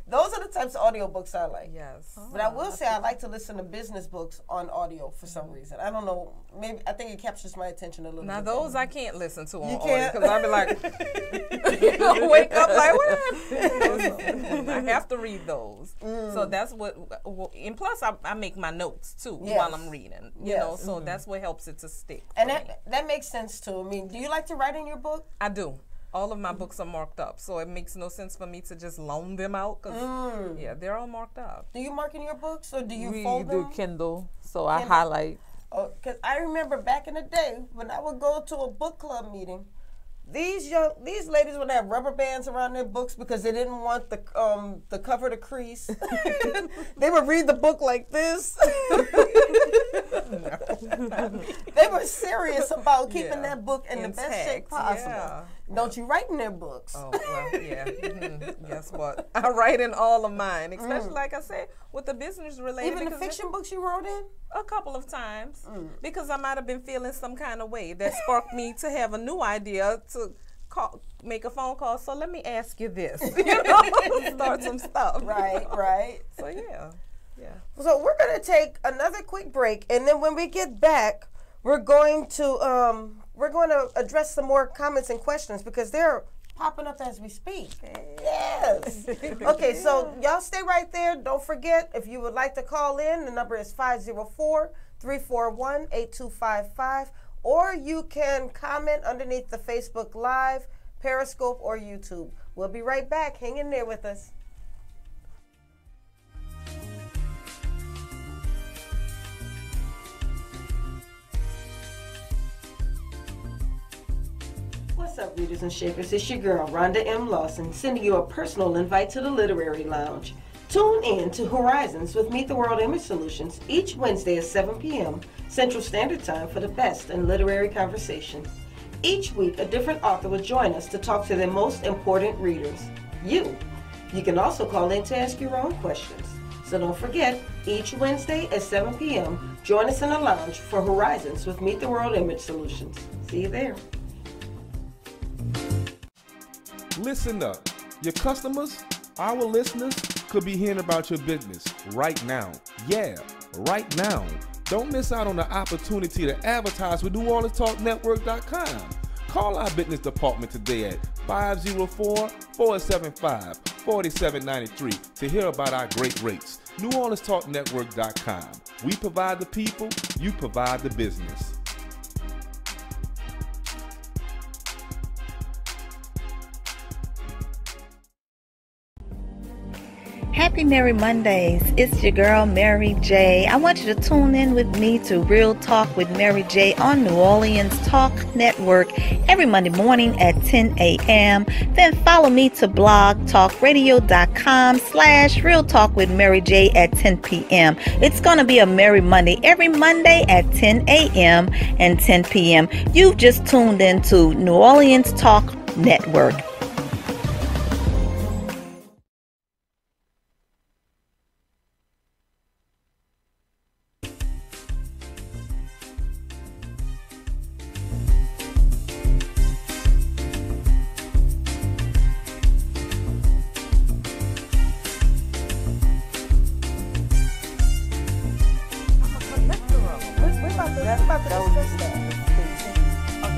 Those are the types of audiobooks I like. Yes. But I will say I like to listen to business books on audio for some reason. I don't know. Maybe I think it captures my attention a little bit. Now those I can't listen to on audio because I'll be like, wake up like, what happened? I have to read those. So that's what, and plus I make my notes too while I'm reading. You know, so that's what helps it to stick. And that makes sense too. I mean, do you like to write in your book? I do. All of my books are marked up, so it makes no sense for me to just loan them out. Cause yeah, they're all marked up. Do you mark in your books, or do you We fold them? do Kindle, so I highlight. Oh, because I remember back in the day when I would go to a book club meeting, these ladies would have rubber bands around their books because they didn't want the cover to crease. They would read the book like this. They were serious about keeping that book in the best shape possible. Yeah. Don't you write in their books? Oh, well, yeah. Guess what? I write in all of mine, especially, like I said, with the business related. Even the fiction books you wrote in? A couple of times. Because I might have been feeling some kind of way that sparked me to have a new idea to make a phone call. So let me ask you this. You know, start some stuff. Right. So, yeah. So we're going to take another quick break, and then when we get back, we're going to we're going to address some more comments and questions because they're popping up as we speak. Yes. Okay, so y'all stay right there. Don't forget, if you would like to call in, the number is 504-341-8255, or you can comment underneath the Facebook Live, Periscope, or YouTube. We'll be right back. Hang in there with us. What's up, readers and shakers? It's your girl, Rhonda M. Lawson, sending you a personal invite to the Literary Lounge. Tune in to Horizons with Meet the World Image Solutions each Wednesday at 7 p.m. Central Standard Time for the best in literary conversation. Each week, a different author will join us to talk to their most important readers, you. You can also call in to ask your own questions. So don't forget, each Wednesday at 7 p.m., join us in the lounge for Horizons with Meet the World Image Solutions. See you there. Listen up. Your customers, our listeners, could be hearing about your business right now. Yeah, right now. Don't miss out on the opportunity to advertise with NewOrleansTalkNetwork.com. Call our business department today at 504-475-4793 to hear about our great rates. NewOrleansTalkNetwork.com. We provide the people, you provide the business. Happy Merry Mondays. It's your girl, Mary J. I want you to tune in with me to Real Talk with Mary J on New Orleans Talk Network every Monday morning at 10 a.m. Then follow me to blogtalkradio.com/Real Talk with Mary J at 10 p.m. It's going to be a Merry Monday every Monday at 10 a.m. and 10 p.m. You've just tuned in to New Orleans Talk Network.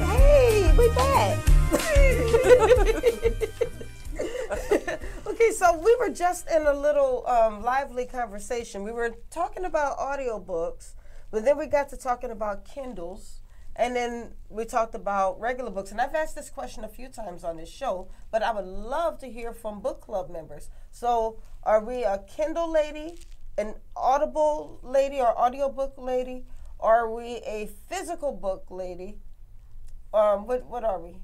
Hey, we back. Okay, so we were just in a little lively conversation. We were talking about audiobooks, but then we got to talking about Kindles, and then we talked about regular books. And I've asked this question a few times on this show, but I would love to hear from book club members. So are we a Kindle lady, an Audible lady, or audiobook lady? Are we a physical book lady? What are we?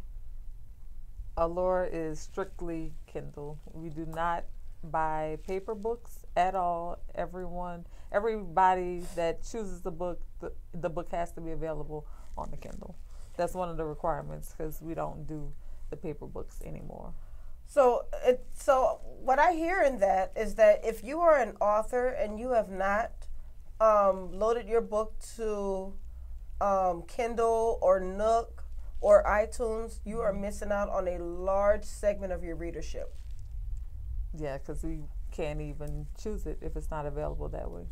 Allure is strictly Kindle. We do not buy paper books at all. Everybody that chooses the book has to be available on the Kindle. That's one of the requirements because we don't do the paper books anymore. So what I hear in that is that if you are an author and you have not loaded your book to Kindle or Nook or iTunes, you are missing out on a large segment of your readership. Yeah, because we can't even choose it if it's not available that way.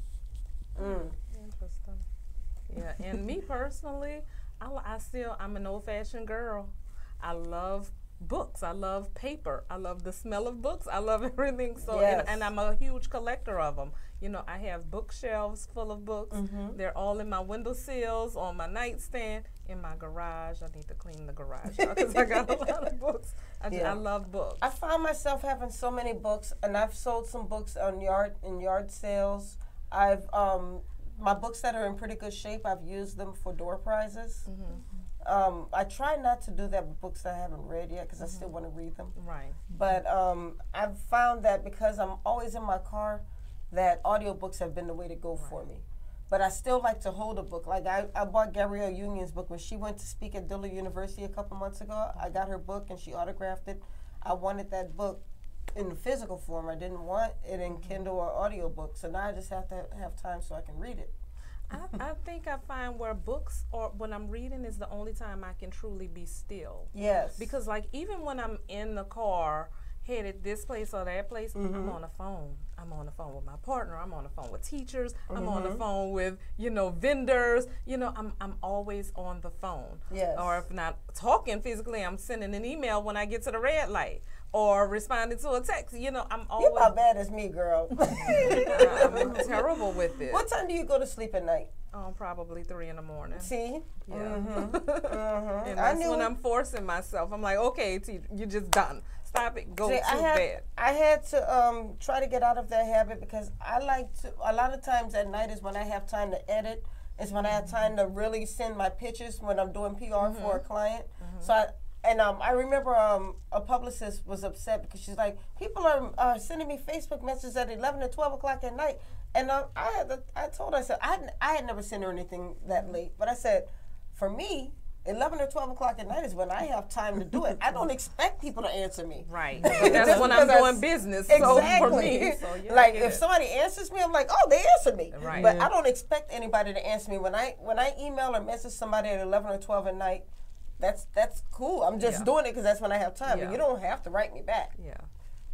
Interesting. Yeah, and me personally, I'm an old-fashioned girl. I love books. I love paper. I love the smell of books. I love everything. So, Yes. and I'm a huge collector of them. You know, I have bookshelves full of books. They're all in my windowsills, on my nightstand, in my garage. I need to clean the garage because I got a lot of books. I love books. I found myself having so many books, and I've sold some books on yard sales. I've my books that are in pretty good shape, I've used them for door prizes. I try not to do that with books that I haven't read yet because I still want to read them. Right. But I've found that because I'm always in my car, that audiobooks have been the way to go for me. But I still like to hold a book. Like I bought Gabrielle Union's book when she went to speak at Dillard University a couple months ago. I got her book and she autographed it. I wanted that book in the physical form. I didn't want it in Kindle or audiobook. So now I just have to have time so I can read it. I think I find where books or when I'm reading is the only time I can truly be still. Yes. Because like even when I'm in the car headed this place or that place, I'm on the phone. I'm on the phone with my partner. I'm on the phone with teachers. I'm on the phone with, vendors. I'm always on the phone. Yes. Or if not talking physically, I'm sending an email when I get to the red light or responding to a text. I'm always. You're about bad as me, girl. I'm terrible with it. What time do you go to sleep at night? Probably 3 in the morning. See? Yeah. And that's when I'm forcing myself. I'm like, okay, you're just done. Stop it. Go to bed. I had to try to get out of that habit because I like to. A lot of times at night is when I have time to edit. It's when I have time to really send my pictures when I'm doing PR for a client. So I remember a publicist was upset because she's like, people are sending me Facebook messages at 11 or 12 o'clock at night. And I told her, I said, I had never sent her anything that late. But I said, for me, 11 or 12 o'clock at night is when I have time to do it. I don't expect people to answer me. Right. That's when I'm doing business. Exactly. So for me. So like if somebody answers me, I'm like, oh, they answered me. Right. But I don't expect anybody to answer me. When I email or message somebody at 11 or 12 at night, that's cool. I'm just doing it because that's when I have time. But you don't have to write me back. Yeah.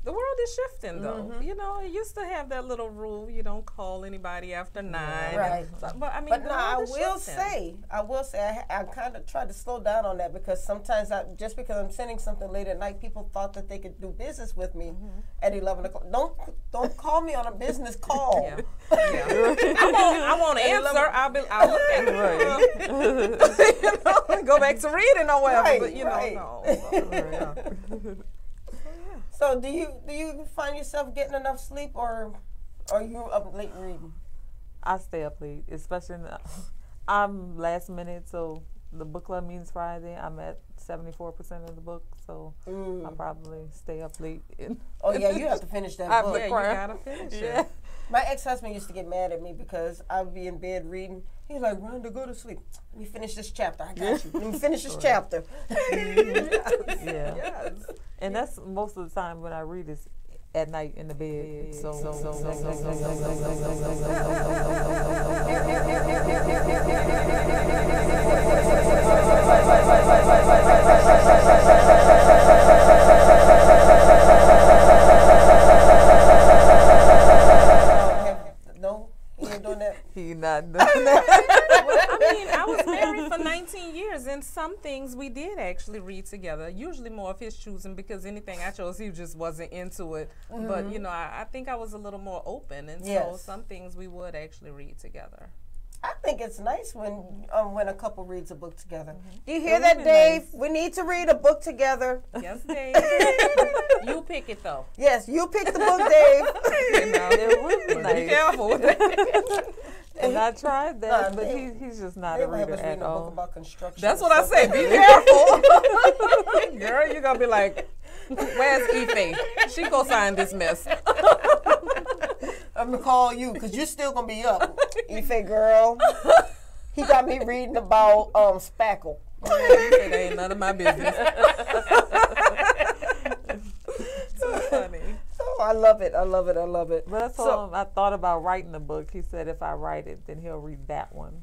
The world is shifting, though. It used to have that little rule: you don't call anybody after 9. Right. But I mean, but no, I will say, I kind of tried to slow down on that because sometimes, just because I'm sending something late at night, people thought that they could do business with me at 11 o'clock. Don't call me on a business call. I won't answer. I'll look at it. Go back to reading or whatever. But no. So do you find yourself getting enough sleep, or are you up late reading? I stay up late, especially I'm last minute, so the book club means Friday. I'm at 74% of the book, so I probably stay up late. Oh yeah, you have to finish that book. Yeah, you gotta finish it. My ex-husband used to get mad at me because I would be in bed reading. He was like, Rhonda, go to sleep. Let me finish this chapter. I got you. Let me finish this chapter. Yes. And that's most of the time when I read is at night in the bed. No, he ain't doing that. He not doing that. I mean, I was married for 19 years, and some things we did actually read together. Usually more of his choosing because anything I chose, he just wasn't into it. But, I think I was a little more open, and so some things we would actually read together. I think it's nice when a couple reads a book together. Do you hear that, Dave? Nice. We need to read a book together. Yes, Dave. You pick it, though. Yes, you pick the book, Dave. It would be nice. Be careful with that. And I tried that, but he's just not a reader at all. Book about construction. That's what I say. Be careful. Girl, you're going to be like, where's Ife? She go sign this mess. I'm going to call you because you're still going to be up. Ife, girl. He got me reading about spackle. It ain't none of my business. So funny. Oh, I love it. I love it. I love it. But I told him I thought about writing a book. He said if I write it, then he'll read that one.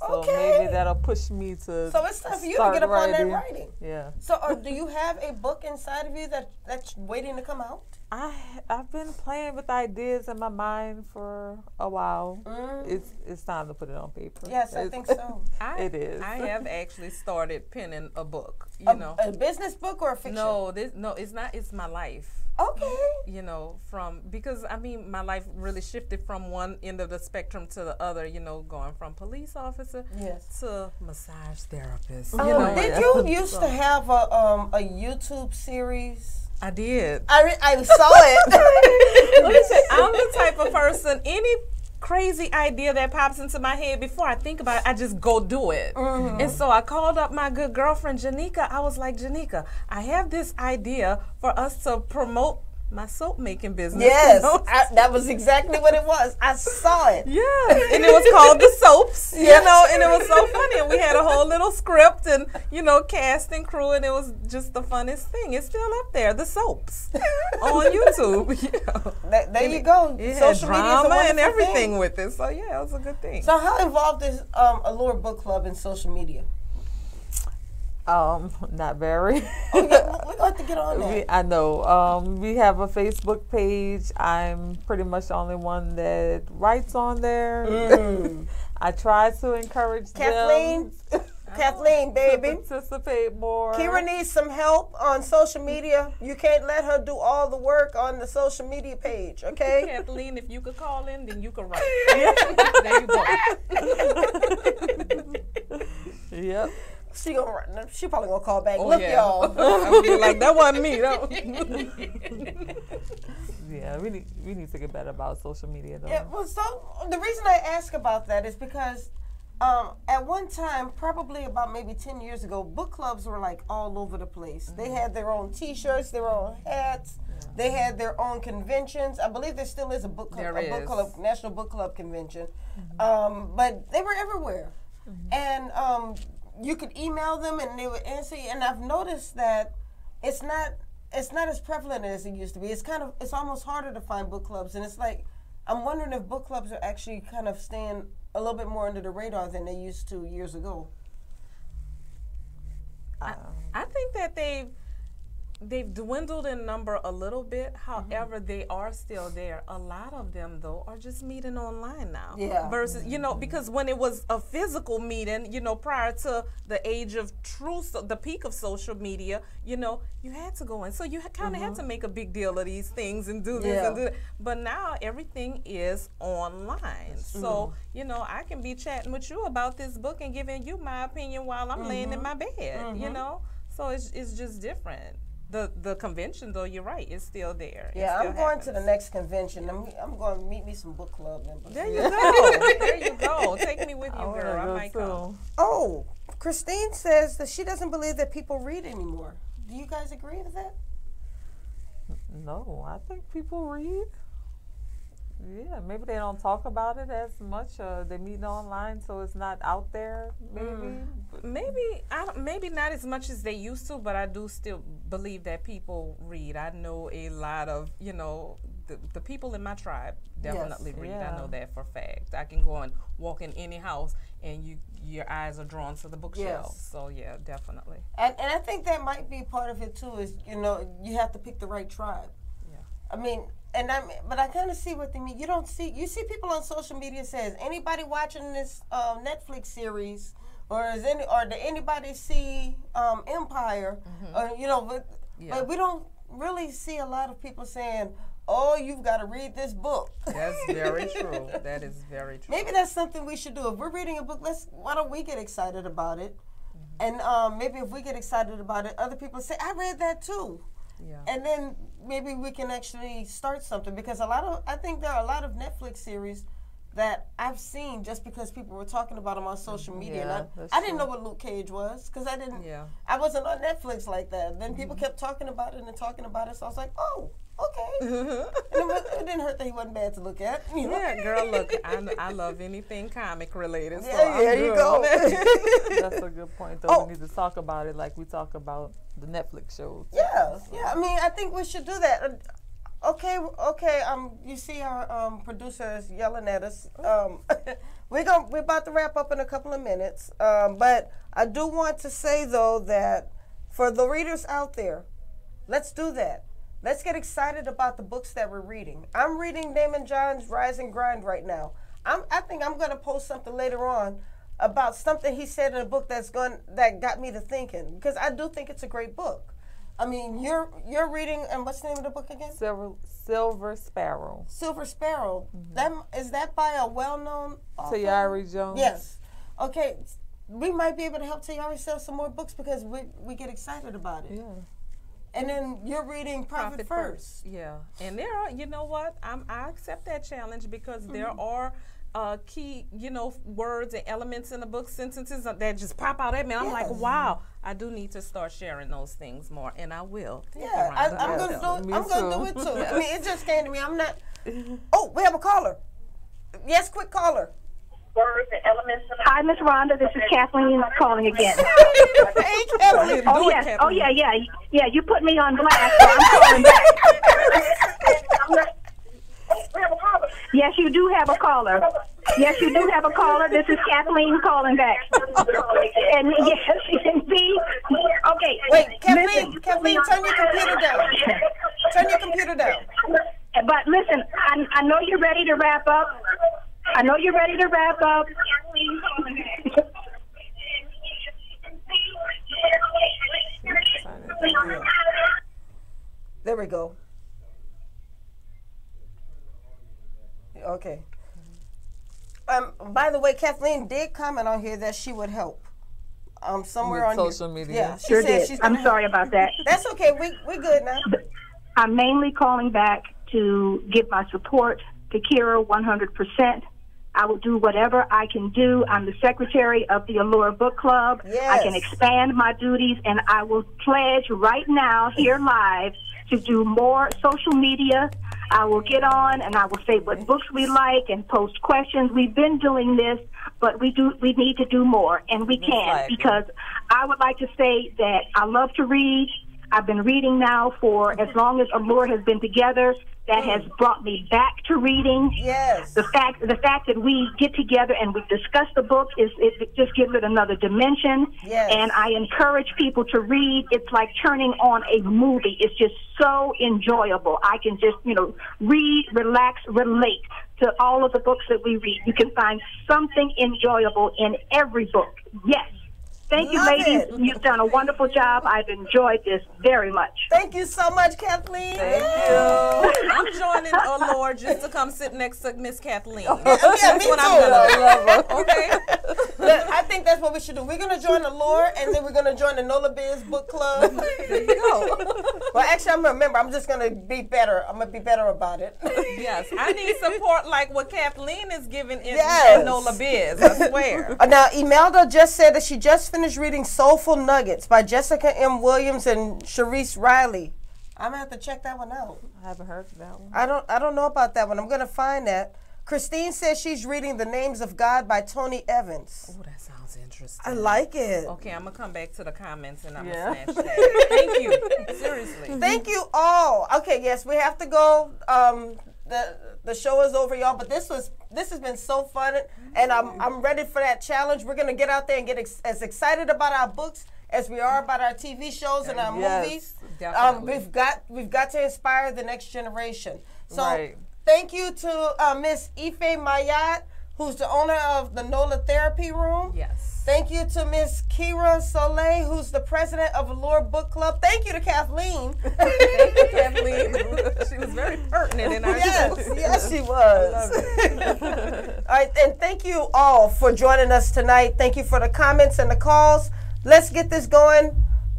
So maybe that'll push me to. So it's time for you to get up on that writing. Yeah. So do you have a book inside of you that's waiting to come out? I've been playing with ideas in my mind for a while. It's time to put it on paper. Yes, I think so. It is. I have actually started penning a book. A business book or a fiction? No, it's not. It's my life. Okay. Because I mean, my life really shifted from one end of the spectrum to the other. Going from police officer to massage therapist. Did you used to have a YouTube series? I did. I saw it. Let me say, I'm the type of person, any crazy idea that pops into my head, before I think about it, I just go do it. And so I called up my good girlfriend, Janika. I was like, Janika, I have this idea for us to promote my soap making business. Yes, that was exactly what it was. I saw it. Yes, and it was called The Soaps, and it was so funny. And we had a whole little script and, cast and crew, and it was just the funnest thing. It's still up there, The Soaps, on YouTube. There you go. It Social had media is a drama and wonderful everything thing. with it. So, yeah, it was a good thing. So how involved is Allure Book Club in social media? Not very. We're gonna have to get on that. I know. We have a Facebook page. I'm pretty much the only one that writes on there. I try to encourage Kathleen. Kathleen, baby. To participate more. Keyra needs some help on social media. You can't let her do all the work on the social media page, okay? Kathleen, if you could call in, then you could write. There you go. Yep. She probably gonna call back. Oh, Look, yeah. y'all. I'm gonna be like, that wasn't me. Yeah, we need to get better about social media, though. Yeah, well, so the reason I ask about that is because at one time, probably about maybe 10 years ago, book clubs were like all over the place. They had their own T-shirts, their own hats. They had their own conventions. I believe there still is a book club, National Book Club convention. But they were everywhere, and you could email them and they would answer you. And I've noticed that it's not as prevalent as it used to be. It's almost harder to find book clubs, and it's like I'm wondering if book clubs are actually kind of staying a little bit more under the radar than they used to years ago. I think that they've dwindled in number a little bit. However, they are still there. A lot of them, though, are just meeting online now. Yeah. Versus, because when it was a physical meeting, prior to the age of the peak of social media, you had to go in. So you kind of had to make a big deal of these things and do this and do that. But now everything is online. So, I can be chatting with you about this book and giving you my opinion while I'm laying in my bed, So it's just different. The convention, though, you're right, it's still there. Yeah, I'm going to the next convention. I'm going to meet me some book club members. There you go. There you go. Take me with you, girl. I might come. Oh, Christine says that she doesn't believe that people read anymore. Do you guys agree with that? No, I think people read. Yeah, maybe they don't talk about it as much. They meet online, so it's not out there. Maybe not as much as they used to, but I do still believe that people read. I know a lot of the people in my tribe definitely read. I know that for a fact. I can go and walk in any house, and your eyes are drawn to the bookshelf. Yes. So yeah, definitely. And I think that might be part of it too. Is you have to pick the right tribe. Yeah. I mean. But I kind of see what they mean. You see people on social media says, anybody watching this Netflix series, or did anybody see Empire, but we don't really see a lot of people saying, oh, you've got to read this book. That's very true. That is very true. Maybe that's something we should do. If we're reading a book, why don't we get excited about it? And maybe if we get excited about it, other people say, I read that too. Yeah. And then maybe we can actually start something, because I think there are a lot of Netflix series that I've seen just because people were talking about them on social media. And I didn't know what Luke Cage was, because I wasn't on Netflix like that. And then people kept talking about it and talking about it, so I was like, oh, okay. And it didn't hurt that he wasn't bad to look at. Yeah, girl, look, I love anything comic related. So there you go. That's a good point, though. We need to talk about it like we talk about the Netflix shows. Yeah. I mean, I think we should do that. Okay. You see our producers yelling at us. We're about to wrap up in a couple of minutes. But I do want to say, though, that for the readers out there, let's do that. Let's get excited about the books that we're reading. I'm reading Damon John's Rise and Grind right now. I think I'm going to post something later on about something he said in a book that got me to thinking, because I do think it's a great book. I mean, you're reading, and what's the name of the book again? Silver Sparrow. Silver Sparrow. Is that by a well-known author? Tayari Jones. Yes. Okay, we might be able to help Tayari sell some more books because we get excited about it. Yeah. And then you're reading Profit First. Yeah. And there are, you know what? I accept that challenge, because there are key, words and elements in the book, sentences that just pop out at me. I'm like, wow, I do need to start sharing those things more, and I will. I'm going to do it too. I mean, it just came to me. I'm not. Oh, we have a caller. Yes, quick caller. Words and elements. Hi, Miss Rhonda. This is Kathleen calling again. Hey, Kathleen. Oh yes. Kathleen. Oh yeah. Yeah, you put me on blast, so I'm calling back. Yes, you do have a caller. Yes, you do have a caller. This is Kathleen calling back. And yes, indeed. Okay. Wait, Kathleen, turn your computer down. Turn your computer down. But listen, I know you're ready to wrap up. I know you're ready to wrap up. There we go. Okay. By the way, Kathleen did comment on here that she would help. Somewhere on social media. Yeah, she sure said did. she's I'm gonna sorry help. about that. That's okay. We good now. I'm mainly calling back to give my support to Keyra 100%. I will do whatever I can do. I'm the secretary of the Allure Book Club. Yes. I can expand my duties, and I will pledge right now here live to do more social media. I will get on and I will say what books we like and post questions. We've been doing this, but we need to do more, and we can, because I would like to say that I love to read. I've been reading now for as long as Allure has been together. That has brought me back to reading. Yes. The fact that we get together and we discuss the book it just gives it another dimension. Yes. And I encourage people to read. It's like turning on a movie. It's just so enjoyable. I can just, read, relax, relate to all of the books that we read. You can find something enjoyable in every book. Yes. Thank you, ladies. You've done a wonderful job. I've enjoyed this very much. Thank you so much, Kathleen. Thank you. I'm joining Allure just to come sit next to Miss Kathleen. Yeah, That's me what too. I'm gonna do. Okay. I think that's what we should do. We're going to join Allure, and then we're going to join the NOLA Biz Book Club. There you go. Well, actually, I'm just going to be better. I'm going to be better about it. Yes, I need support like what Kathleen is giving in Yes. NOLA Biz, I swear. Now, Imelda just said that she just finished reading Soulful Nuggets by Jessica M. Williams and Sharice Riley. I'm going to have to check that one out. I haven't heard of that one. I don't know about that one. I'm going to find that. Christine says she's reading The Names of God by Tony Evans. Oh, that sounds interesting. I like it. Okay, I'm going to come back to the comments and I'm going to snatch that. Thank you. Seriously. Thank you all. Okay, yes, we have to go. The show is over, y'all, but this has been so fun, and I'm ready for that challenge. We're going to get out there and get as excited about our books as we are about our TV shows and our movies. Definitely. We've got to inspire the next generation. So Right. thank you to Miss Ife Mayat, who's the owner of the NOLA Therapy Room. Yes. Thank you to Miss Keyra Solei, who's the president of Allure Book Club. Thank you to Kathleen. Thank you, Kathleen. She was very pertinent in our show. Yes, she was. All right, and thank you all for joining us tonight. Thank you for the comments and the calls. Let's get this going.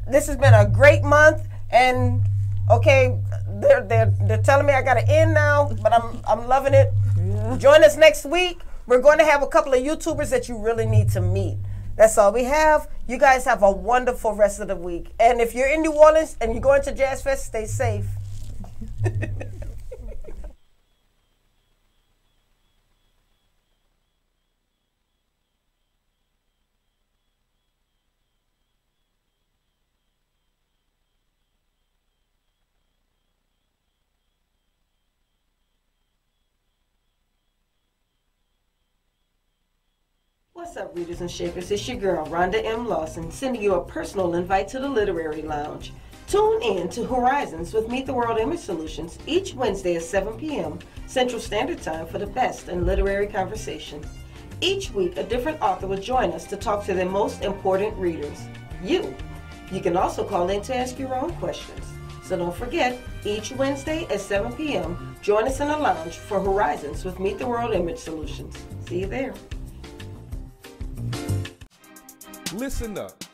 This has been a great month, and okay, they're telling me I got to end now, but I'm loving it. Yeah. Join us next week. We're going to have a couple of YouTubers that you really need to meet. That's all we have. You guys have a wonderful rest of the week. And if you're in New Orleans and you're going to Jazz Fest, stay safe. What's up, readers and shakers? It's your girl, Rhonda M. Lawson, sending you a personal invite to the Literary Lounge. Tune in to Horizons with Meet the World Image Solutions each Wednesday at 7 p.m. Central Standard Time for the best in literary conversation. Each week, a different author will join us to talk to their most important readers, you. You can also call in to ask your own questions. So don't forget, each Wednesday at 7 p.m., join us in the lounge for Horizons with Meet the World Image Solutions. See you there. Listen up.